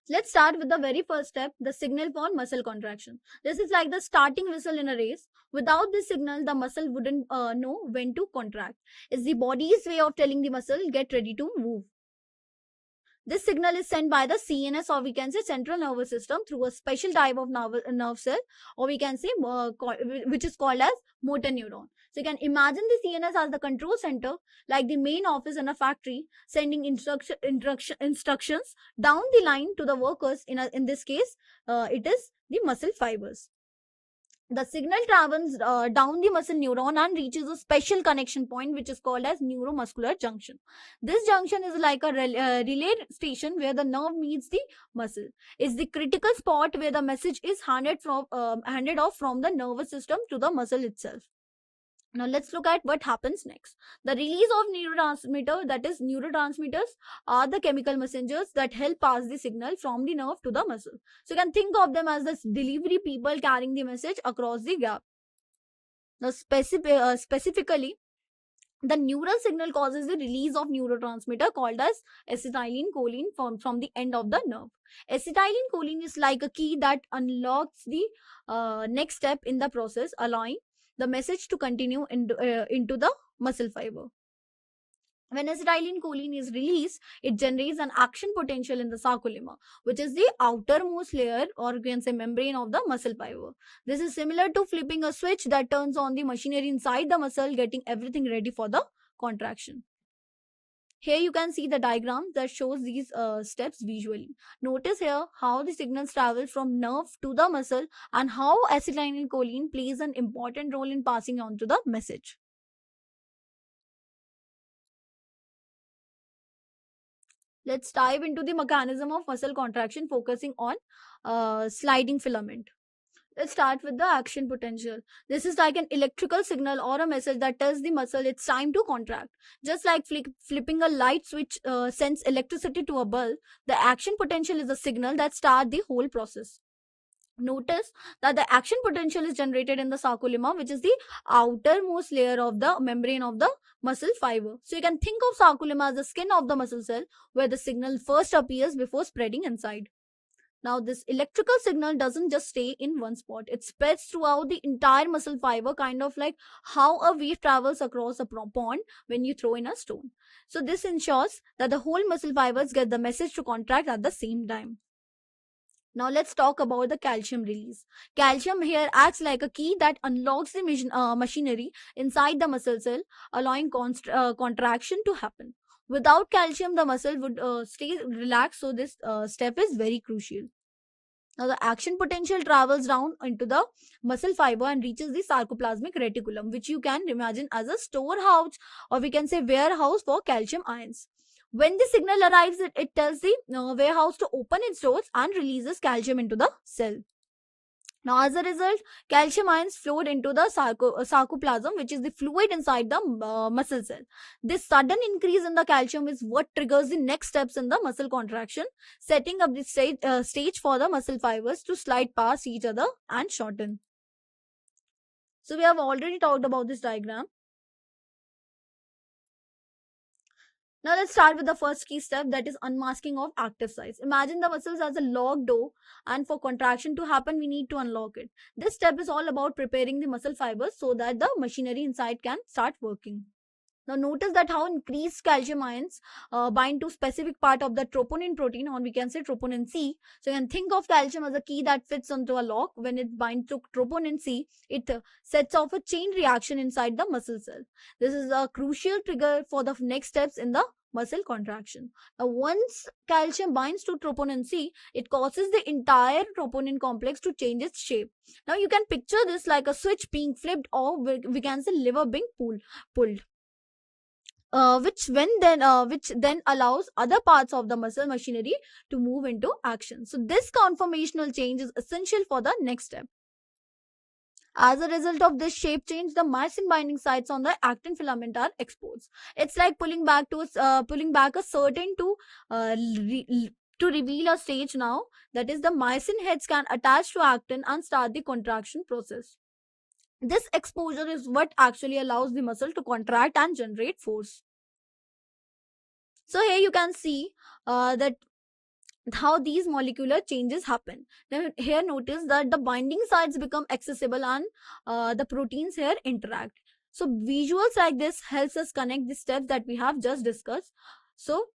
Let's start with the very first step, the signal for muscle contraction. This is like the starting whistle in a race. Without this signal, the muscle wouldn't know when to contract. It's the body's way of telling the muscle, get ready to move. This signal is sent by the CNS, or we can say central nervous system, through a special type of nerve cell, or we can say which is called as motor neuron. So you can imagine the CNS as the control center, like the main office in a factory, sending instructions down the line to the workers. In this case, it is the muscle fibers. The signal travels down the muscle neuron and reaches a special connection point, which is called as neuromuscular junction. This junction is like a relay station where the nerve meets the muscle. It's the critical spot where the message is handed off from the nervous system to the muscle itself. Now let's look at what happens next. The release of neurotransmitters are the chemical messengers that help pass the signal from the nerve to the muscle. So you can think of them as the delivery people carrying the message across the gap. Now specifically, the neural signal causes the release of neurotransmitter called as acetylcholine from the end of the nerve. Acetylcholine is like a key that unlocks the next step in the process, allowing the message to continue into the muscle fiber. When acetylcholine is released, it generates an action potential in the sarcolemma, which is the outermost layer, or you can say membrane, of the muscle fiber. This is similar to flipping a switch that turns on the machinery inside the muscle, getting everything ready for the contraction. Here you can see the diagram that shows these steps visually. Notice here how the signals travel from nerve to the muscle and how acetylcholine plays an important role in passing on to the message. Let's dive into the mechanism of muscle contraction, focusing on sliding filament. Let's start with the action potential. This is like an electrical signal or a message that tells the muscle it's time to contract. Just like flipping a light switch sends electricity to a bulb, the action potential is a signal that starts the whole process. Notice that the action potential is generated in the sarcolemma, which is the outermost layer of the membrane of the muscle fiber. So you can think of sarcolemma as the skin of the muscle cell, where the signal first appears before spreading inside. Now, this electrical signal doesn't just stay in one spot. It spreads throughout the entire muscle fiber, kind of like how a wave travels across a pond when you throw in a stone. So this ensures that the whole muscle fibers get the message to contract at the same time. Now let's talk about the calcium release. Calcium here acts like a key that unlocks the machinery inside the muscle cell, allowing contraction to happen. Without calcium, the muscle would stay relaxed, so this step is very crucial. Now the action potential travels down into the muscle fiber and reaches the sarcoplasmic reticulum, which you can imagine as a storehouse, or we can say warehouse, for calcium ions. When the signal arrives, it tells the warehouse to open its doors and releases calcium into the cell. Now, as a result, calcium ions flowed into the sarcoplasm, which is the fluid inside the muscle cell. This sudden increase in the calcium is what triggers the next steps in the muscle contraction, setting up the stage for the muscle fibers to slide past each other and shorten. So, we have already talked about this diagram. Now let's start with the first key step, that is unmasking of active sites. Imagine the muscles as a locked door, and for contraction to happen we need to unlock it. This step is all about preparing the muscle fibers so that the machinery inside can start working. Now notice that how increased calcium ions bind to specific part of the troponin protein, or we can say troponin C. So you can think of calcium as a key that fits onto a lock. When it binds to troponin C, it sets off a chain reaction inside the muscle cell. This is a crucial trigger for the next steps in the muscle contraction. Now once calcium binds to troponin C, it causes the entire troponin complex to change its shape. Now you can picture this like a switch being flipped, or we can say lever being pulled. Which then allows other parts of the muscle machinery to move into action. So this conformational change is essential for the next step. As a result of this shape change, the myosin binding sites on the actin filament are exposed. It's like pulling back a certain to reveal a stage now. That is, the myosin heads can attach to actin and start the contraction process. This exposure is what actually allows the muscle to contract and generate force. So here you can see that how these molecular changes happen. Now here notice that the binding sites become accessible, and the proteins here interact. So visuals like this helps us connect the steps that we have just discussed. So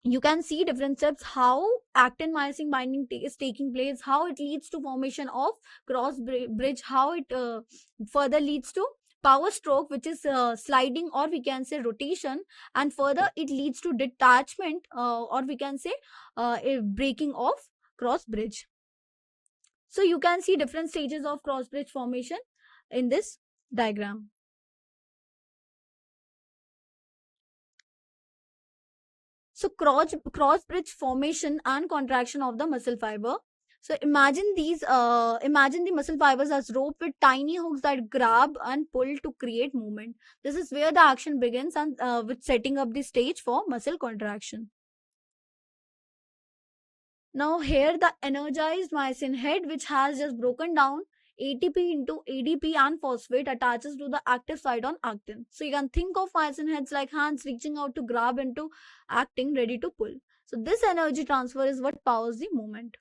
you can see different steps, how actin myosin binding is taking place, how it leads to formation of cross bridge, how it further leads to power stroke, which is sliding, or we can say rotation, and further it leads to detachment, or we can say a breaking of cross bridge. So you can see different stages of cross bridge formation in this diagram. So cross bridge formation and contraction of the muscle fiber. So imagine the muscle fibers as rope with tiny hooks that grab and pull to create movement. This is where the action begins, and with setting up the stage for muscle contraction. Now here the energized myosin head, which has just broken down ATP into ADP and phosphate, attaches to the active site on actin. So you can think of myosin heads like hands reaching out to grab into actin, ready to pull. So this energy transfer is what powers the movement.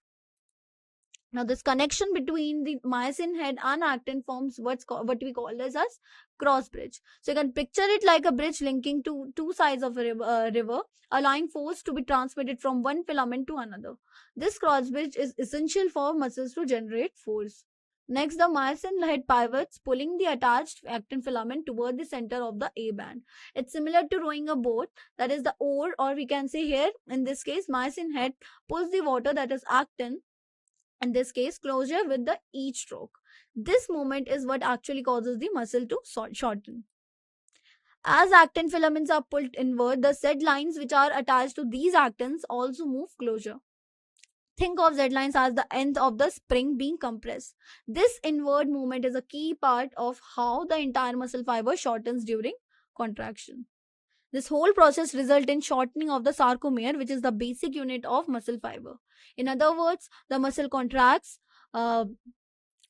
Now this connection between the myosin head and actin forms what we call this as cross bridge. So you can picture it like a bridge linking two sides of a river, allowing force to be transmitted from one filament to another. This cross bridge is essential for muscles to generate force. Next, the myosin head pivots, pulling the attached actin filament toward the center of the A band. It's similar to rowing a boat, that is the oar, or we can say here, in this case, myosin head pulls the water, that is actin, in this case closure with the each stroke. This movement is what actually causes the muscle to shorten. As actin filaments are pulled inward, the Z lines which are attached to these actins also move closer. Think of Z lines as the end of the spring being compressed. This inward movement is a key part of how the entire muscle fiber shortens during contraction. This whole process results in shortening of the sarcomere, which is the basic unit of muscle fiber. In other words, the muscle contracts, and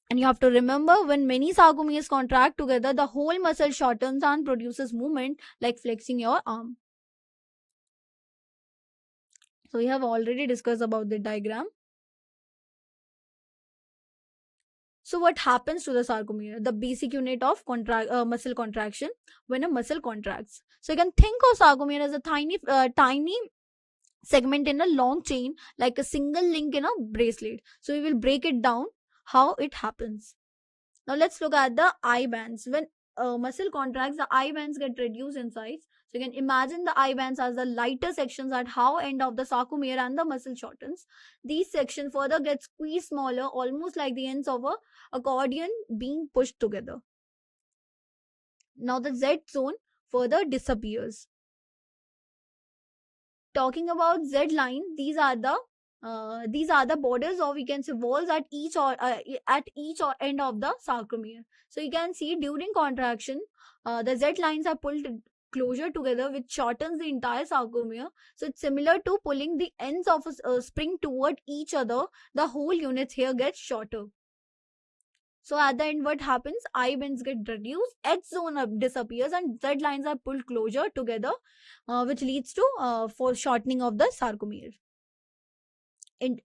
you have to remember, when many sarcomeres contract together, the whole muscle shortens and produces movement like flexing your arm. So we have already discussed about the diagram. So what happens to the sarcomere, the basic unit of muscle contraction, when a muscle contracts? So you can think of sarcomere as a tiny segment in a long chain, like a single link in a bracelet. So we will break it down how it happens. Now let's look at the I bands. When muscle contracts, the I bands get reduced in size. So you can imagine the I bands as the lighter sections at how end of the sarcomere, and the muscle shortens. These sections further get squeezed smaller, almost like the ends of a accordion being pushed together. Now the Z zone further disappears. Talking about Z line, these are the These are the borders, or we can say walls, at each or end of the sarcomere. So you can see during contraction, the Z lines are pulled closer together, which shortens the entire sarcomere. So it's similar to pulling the ends of a spring toward each other. The whole unit here gets shorter. So at the end, what happens? I bends get reduced, edge zone disappears, and Z lines are pulled closer together, which leads to foreshortening of the sarcomere.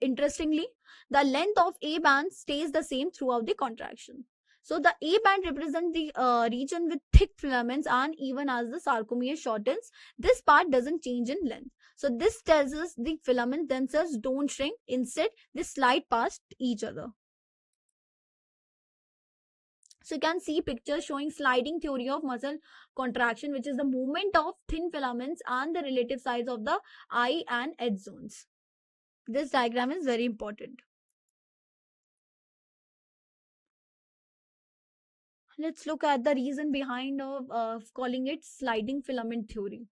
Interestingly, the length of A band stays the same throughout the contraction. So the A band represents the region with thick filaments, and even as the sarcomere shortens, this part doesn't change in length. So this tells us the filaments themselves don't shrink, instead they slide past each other. So you can see pictures showing sliding theory of muscle contraction, which is the movement of thin filaments and the relative size of the I and edge zones. This diagram is very important. Let's look at the reason behind of calling it sliding filament theory.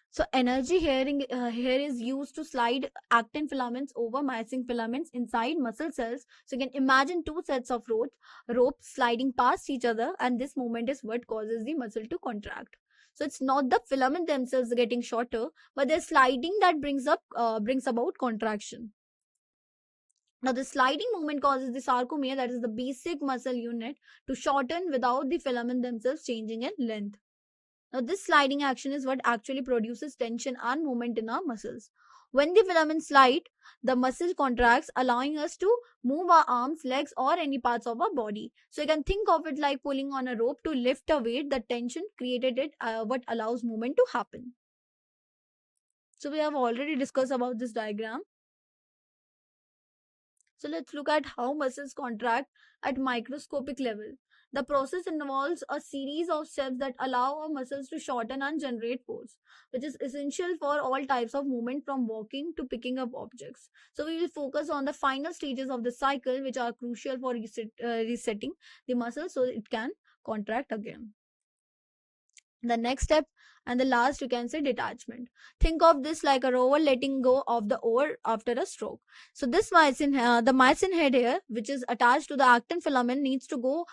So energy here is used to slide actin filaments over myosin filaments inside muscle cells. So you can imagine two sets of ropes sliding past each other, and this movement is what causes the muscle to contract. So it's not the filament themselves getting shorter, but the sliding that brings about contraction. Now, the sliding movement causes the sarcomere, that is the basic muscle unit, to shorten without the filament themselves changing in length. Now, this sliding action is what actually produces tension and movement in our muscles. When the filaments slide, the muscle contracts, allowing us to move our arms, legs, or any parts of our body. So you can think of it like pulling on a rope to lift a weight. The tension created it, what allows movement to happen. So we have already discussed about this diagram. So let's look at how muscles contract at microscopic level. The process involves a series of steps that allow our muscles to shorten and generate force, which is essential for all types of movement from walking to picking up objects. So we will focus on the final stages of the cycle, which are crucial for resetting the muscle so it can contract again. The next step and the last, you can say, detachment. Think of this like a rower letting go of the oar after a stroke. So this the myosin head here, which is attached to the actin filament, needs to go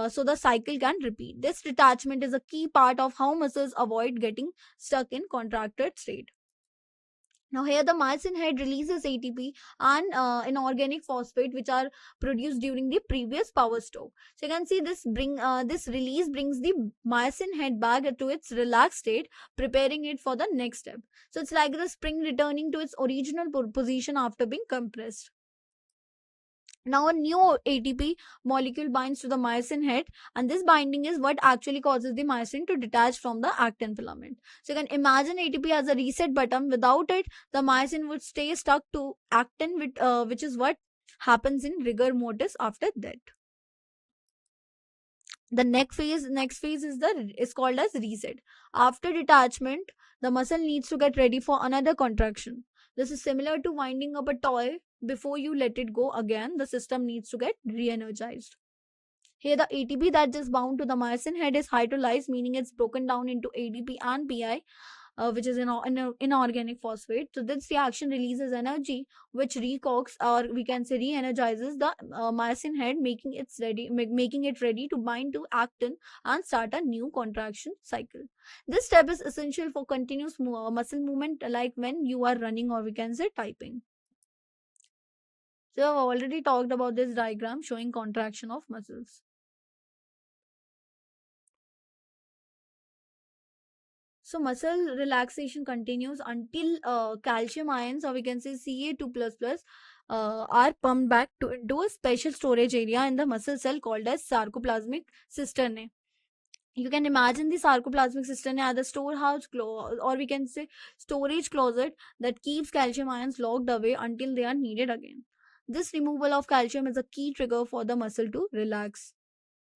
so the cycle can repeat. This detachment is a key part of how muscles avoid getting stuck in contracted state. Now here the myosin head releases ATP and inorganic phosphate, which are produced during the previous power stroke. So you can see this release brings the myosin head back to its relaxed state, preparing it for the next step. So it's like the spring returning to its original position after being compressed. Now a new ATP molecule binds to the myosin head, and this binding is what actually causes the myosin to detach from the actin filament. So you can imagine ATP as a reset button. Without it, the myosin would stay stuck to actin, which is what happens in rigor mortis after that. The next phase is called as reset. After detachment, the muscle needs to get ready for another contraction. This is similar to winding up a toy. Before you let it go again, the system needs to get re-energized. Here the ATP that is bound to the myosin head is hydrolyzed, meaning it's broken down into ADP and PI, which is inorganic phosphate. So this reaction releases energy, which recox, or we can say re-energizes the myosin head, making it ready to bind to actin and start a new contraction cycle. This step is essential for continuous muscle movement, like when you are running, or we can say typing. So I've already talked about this diagram showing contraction of muscles. So muscle relaxation continues until calcium ions, or we can say Ca2++, are pumped back into a special storage area in the muscle cell called as sarcoplasmic cisternae. You can imagine the sarcoplasmic cisternae as the storehouse or we can say storage closet that keeps calcium ions locked away until they are needed again. This removal of calcium is a key trigger for the muscle to relax.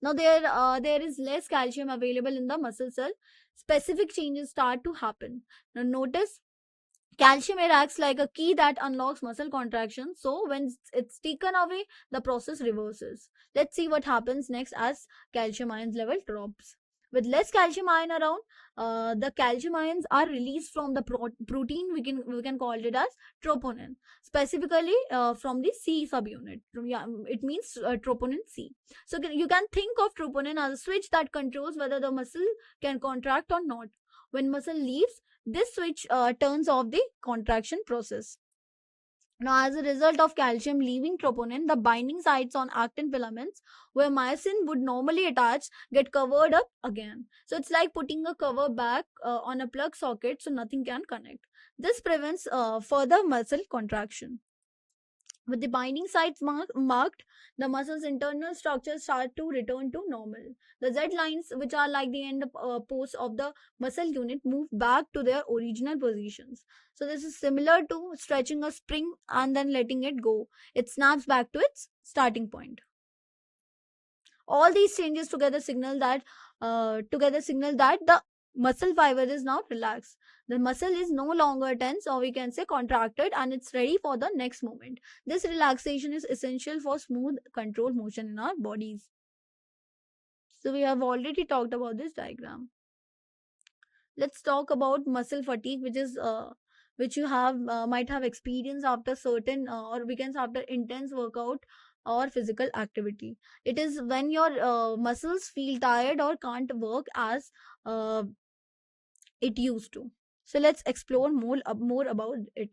Now there is less calcium available in the muscle cell. Specific changes start to happen. Now notice calcium acts like a key that unlocks muscle contraction. So when it's taken away, the process reverses. Let's see what happens next as calcium ions level drops. With less calcium ion around, the calcium ions are released from the protein. We can call it as troponin, specifically from the C subunit. Yeah, it means troponin C. So you can think of troponin as a switch that controls whether the muscle can contract or not. When muscle leaves, this switch turns off the contraction process. Now, as a result of calcium leaving troponin, the binding sites on actin filaments where myosin would normally attach get covered up again. So it's like putting a cover back on a plug socket so nothing can connect. This prevents further muscle contraction. With the binding sites marked, the muscle's internal structures start to return to normal. The Z lines, which are like the end posts of the muscle unit, move back to their original positions. So, this is similar to stretching a spring and then letting it go. It snaps back to its starting point. All these changes together signal that the muscle fiber is now relaxed. The muscle is no longer tense, or we can say contracted, and it's ready for the next movement. This relaxation is essential for smooth controlled motion in our bodies. So we have already talked about this diagram. Let's talk about muscle fatigue, which you have might have experienced after certain or weekends after intense workout or physical activity. It is when your muscles feel tired or can't work as uh, it used to. So let's explore more about it.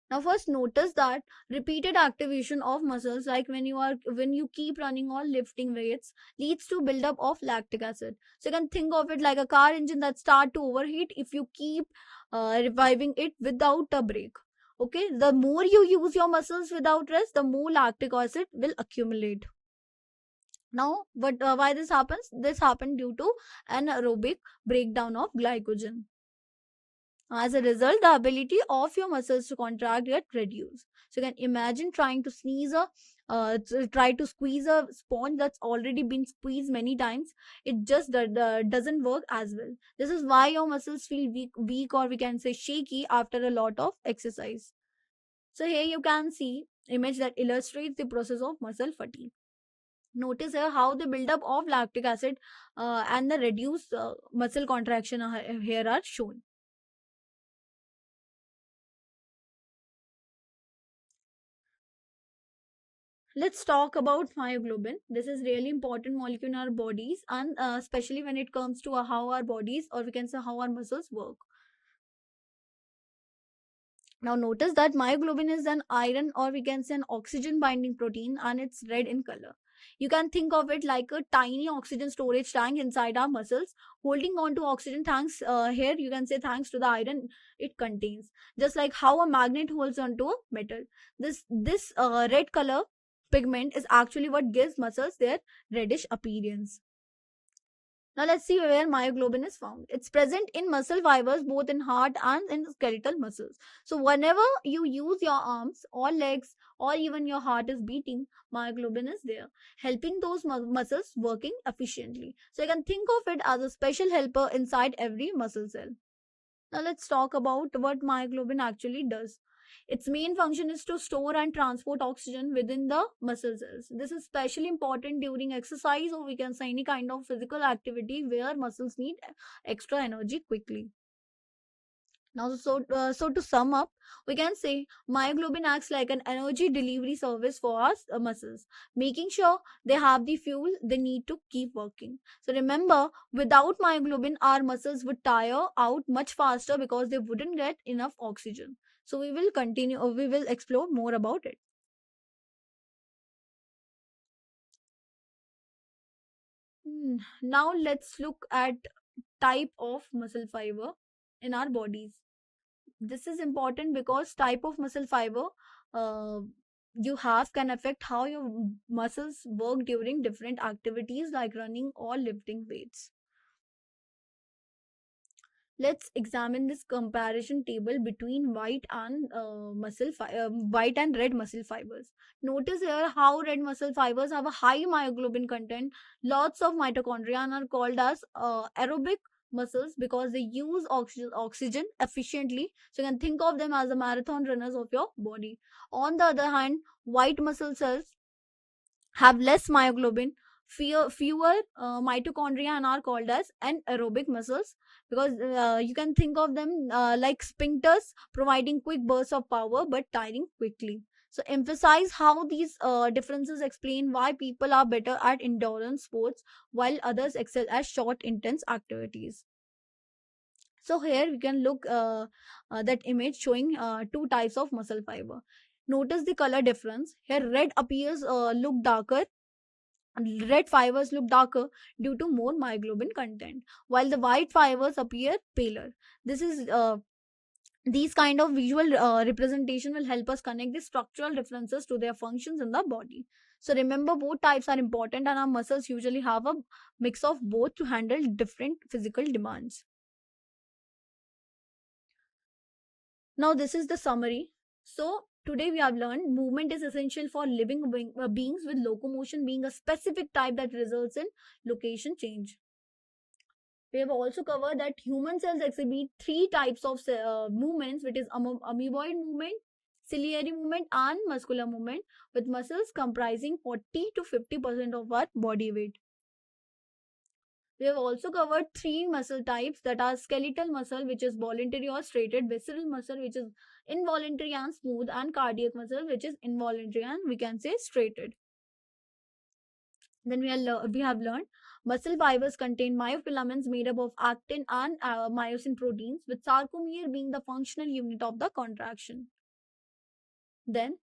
Now, first notice that repeated activation of muscles, like when you keep running or lifting weights, leads to buildup of lactic acid. So you can think of it like a car engine that start to overheat if you keep reviving it without a break. Okay, the more you use your muscles without rest, the more lactic acid will accumulate. Now, but why this happens? This happened due to anaerobic breakdown of glycogen. As a result, the ability of your muscles to contract get reduced. So you can imagine try to squeeze a sponge that's already been squeezed many times. It just doesn't work as well. This is why your muscles feel weak, or we can say shaky after a lot of exercise. So here you can see image that illustrates the process of muscle fatigue. Notice here how the buildup of lactic acid and the reduced muscle contraction here are shown. Let's talk about myoglobin. This is really important molecule in our bodies, and especially when it comes to how our bodies, or we can say how our muscles work. Now notice that myoglobin is an iron, or we can say an oxygen binding protein, and it's red in color. You can think of it like a tiny oxygen storage tank inside our muscles, holding on to oxygen. Thanks here you can say thanks to the iron it contains, just like how a magnet holds onto a metal. This red color pigment is actually what gives muscles their reddish appearance. Now let's see where myoglobin is found. It's present in muscle fibers both in heart and in skeletal muscles. So whenever you use your arms or legs or even your heart is beating, myoglobin is there, helping those muscles working efficiently. So you can think of it as a special helper inside every muscle cell. Now let's talk about what myoglobin actually does. Its main function is to store and transport oxygen within the muscle cells. This is especially important during exercise, or we can say any kind of physical activity where muscles need extra energy quickly. Now, so to sum up, we can say myoglobin acts like an energy delivery service for our muscles, making sure they have the fuel they need to keep working. So remember, without myoglobin, our muscles would tire out much faster because they wouldn't get enough oxygen. So we will continue, or we will explore more about it. Now let's look at type of muscle fiber in our bodies. This is important because type of muscle fiber uh, you have can affect how your muscles work during different activities like running or lifting weights. Let's examine this comparison table between white and red muscle fibers. Notice here how red muscle fibers have a high myoglobin content, lots of mitochondria, and are called as aerobic muscles because they use oxygen efficiently. So you can think of them as the marathon runners of your body. On the other hand, white muscle cells have less myoglobin, fewer mitochondria and are called as anaerobic muscles, because you can think of them like sphincters, providing quick bursts of power but tiring quickly. So emphasize how these differences explain why people are better at endurance sports while others excel at short intense activities. So here we can look that image showing two types of muscle fiber. Notice the color difference. Here red appears look darker. Red fibers look darker due to more myoglobin content, while the white fibers appear paler. This is these kind of visual representation will help us connect the structural differences to their functions in the body. So remember, both types are important, and our muscles usually have a mix of both to handle different physical demands. Now, this is the summary. So, today we have learned movement is essential for living beings, with locomotion being a specific type that results in location change. We have also covered that human cells exhibit three types of movements, which is amoeboid movement, ciliary movement, and muscular movement, with muscles comprising 40 to 50% of our body weight. We have also covered three muscle types, that are skeletal muscle, which is voluntary or straighted, visceral muscle, which is involuntary and smooth, and cardiac muscle, which is involuntary and we can say straighted. Then we have learned muscle fibers contain myofilaments made up of actin and myosin proteins, with sarcomere being the functional unit of the contraction. Then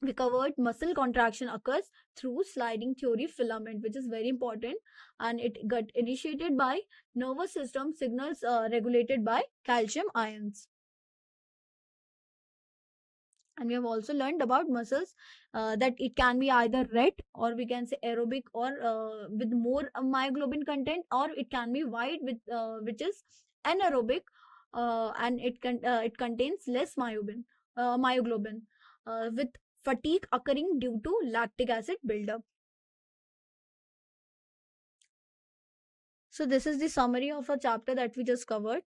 we covered muscle contraction occurs through sliding theory filament, which is very important, and it got initiated by nervous system signals regulated by calcium ions. And we have also learned about muscles, that it can be either red, or we can say aerobic, or with more myoglobin content, or it can be white with which is anaerobic, and it contains less myoglobin, with fatigue occurring due to lactic acid buildup. So this is the summary of a chapter that we just covered.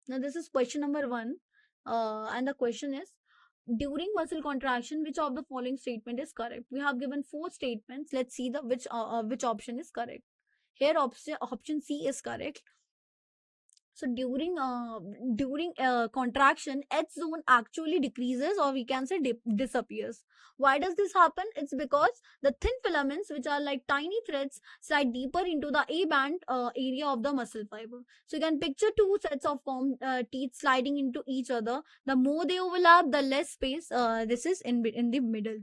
Now this is question number 1, and the question is, during muscle contraction, which of the following statement is correct? We have given 4 statements. Let's see the which option is correct. Here option C is correct. So during contraction, H zone actually decreases, or we can say disappears. Why does this happen? It's because the thin filaments, which are like tiny threads, slide deeper into the A band area of the muscle fiber. So you can picture two sets of teeth sliding into each other. The more they overlap, the less space this is in the middle.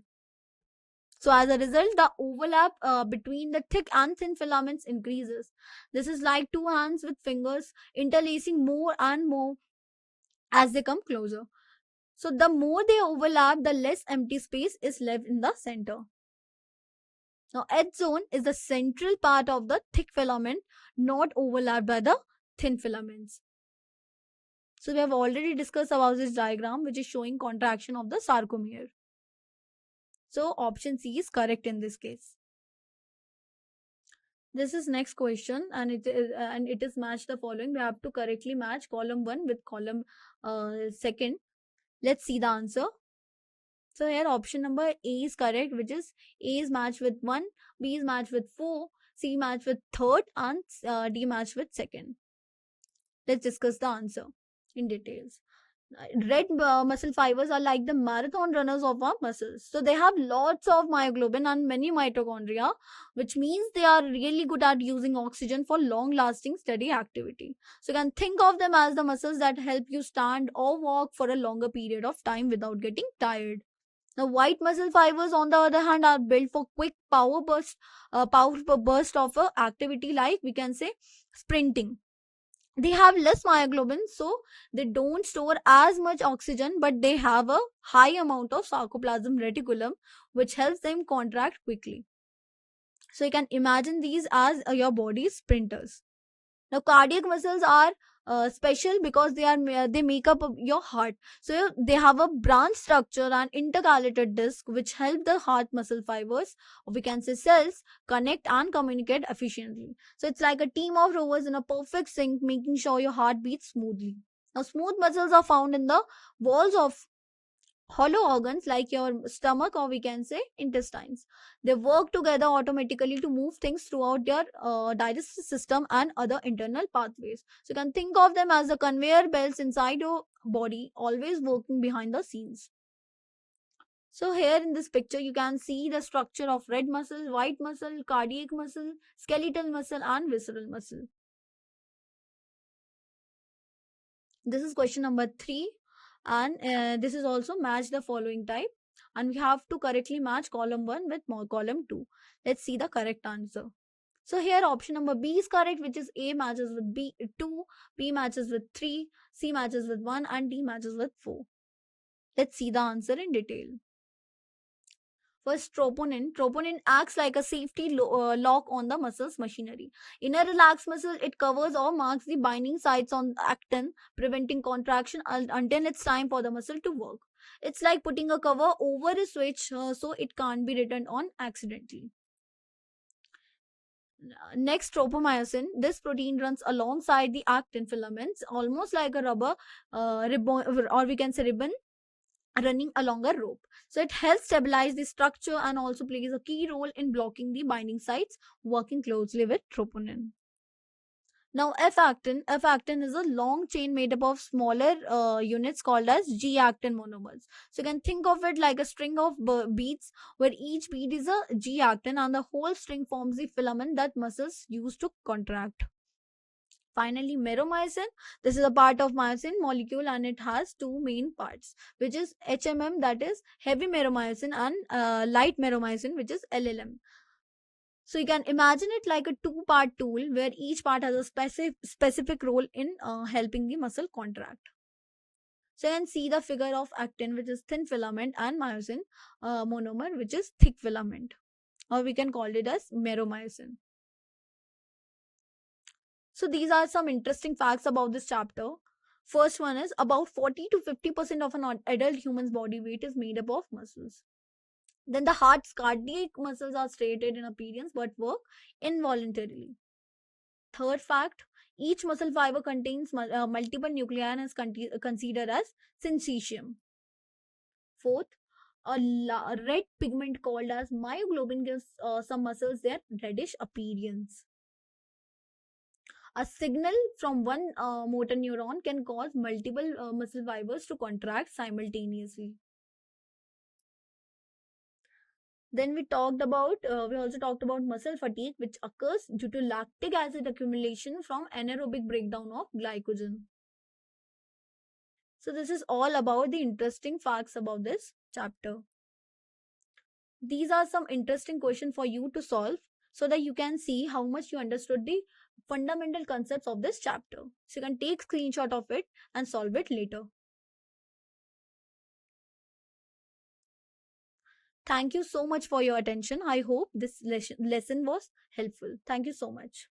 So as a result, the overlap between the thick and thin filaments increases. This is like two hands with fingers interlacing more and more as they come closer. So the more they overlap, the less empty space is left in the center. Now, edge zone is the central part of the thick filament, not overlapped by the thin filaments. So we have already discussed about this diagram, which is showing contraction of the sarcomere. So option C is correct in this case. This is next question, and it is match the following. We have to correctly match column 1 with column 2. Let's see the answer. So here option number A is correct, which is A is matched with 1, B is matched with 4, C matched with 3rd, and D matched with 2nd. Let's discuss the answer in details. Red muscle fibers are like the marathon runners of our muscles. So they have lots of myoglobin and many mitochondria, which means they are really good at using oxygen for long lasting steady activity. So you can think of them as the muscles that help you stand or walk for a longer period of time without getting tired. The white muscle fibers, on the other hand, are built for quick power burst of activity, like we can say sprinting. They have less myoglobin, so they don't store as much oxygen, but they have a high amount of sarcoplasm reticulum, which helps them contract quickly. So you can imagine these as your body's sprinters. Now, cardiac muscles are special because they make up your heart. So they have a branch structure and intercalated disc, which help the heart muscle fibers, or we can say cells, connect and communicate efficiently. So it's like a team of rowers in a perfect sync, making sure your heart beats smoothly. Now, smooth muscles are found in the walls of hollow organs like your stomach, or we can say intestines. They work together automatically to move things throughout your digestive system and other internal pathways. So you can think of them as the conveyor belts inside your body, always working behind the scenes. So here in this picture, you can see the structure of red muscle, white muscle, cardiac muscle, skeletal muscle, and visceral muscle. This is question number 3, and this is also match the following type, and we have to correctly match column 1 with column 2. Let's see the correct answer. So here option number B is correct, which is A matches with B 2, B matches with 3, C matches with 1, and D matches with 4. Let's see the answer in detail. First, troponin. Troponin acts like a safety lock on the muscle's machinery. In a relaxed muscle, it covers or marks the binding sites on actin, preventing contraction until it's time for the muscle to work. It's like putting a cover over a switch so it can't be returned on accidentally. Next, tropomyosin. This protein runs alongside the actin filaments, almost like a rubber ribbon, or we can say ribbon running along a rope. So it helps stabilize the structure and also plays a key role in blocking the binding sites, working closely with troponin. Now, F-actin is a long chain made up of smaller units called as G-actin monomers. So you can think of it like a string of beads, where each bead is a G-actin and the whole string forms the filament that muscles use to contract. Finally, meromycin. This is a part of myosin molecule and it has two main parts, which is HMM, that is heavy meromycin, and light meromycin, which is LLM. So you can imagine it like a two-part tool where each part has a specific role in helping the muscle contract. So you can see the figure of actin, which is thin filament, and myosin monomer, which is thick filament, or we can call it as meromycin. So these are some interesting facts about this chapter. First one is about 40 to 50% of an adult human's body weight is made up of muscles. Then the heart's cardiac muscles are striated in appearance but work involuntarily. Third fact, each muscle fiber contains multiple nuclei and is considered as syncytium. Fourth, a red pigment called as myoglobin gives some muscles their reddish appearance. A signal from one motor neuron can cause multiple muscle fibers to contract simultaneously. Then we also talked about muscle fatigue, which occurs due to lactic acid accumulation from anaerobic breakdown of glycogen. So this is all about the interesting facts about this chapter. These are some interesting questions for you to solve so that you can see how much you understood the fundamental concepts of this chapter. So you can take screenshot of it and solve it later. Thank you so much for your attention. I hope this lesson was helpful. Thank you so much.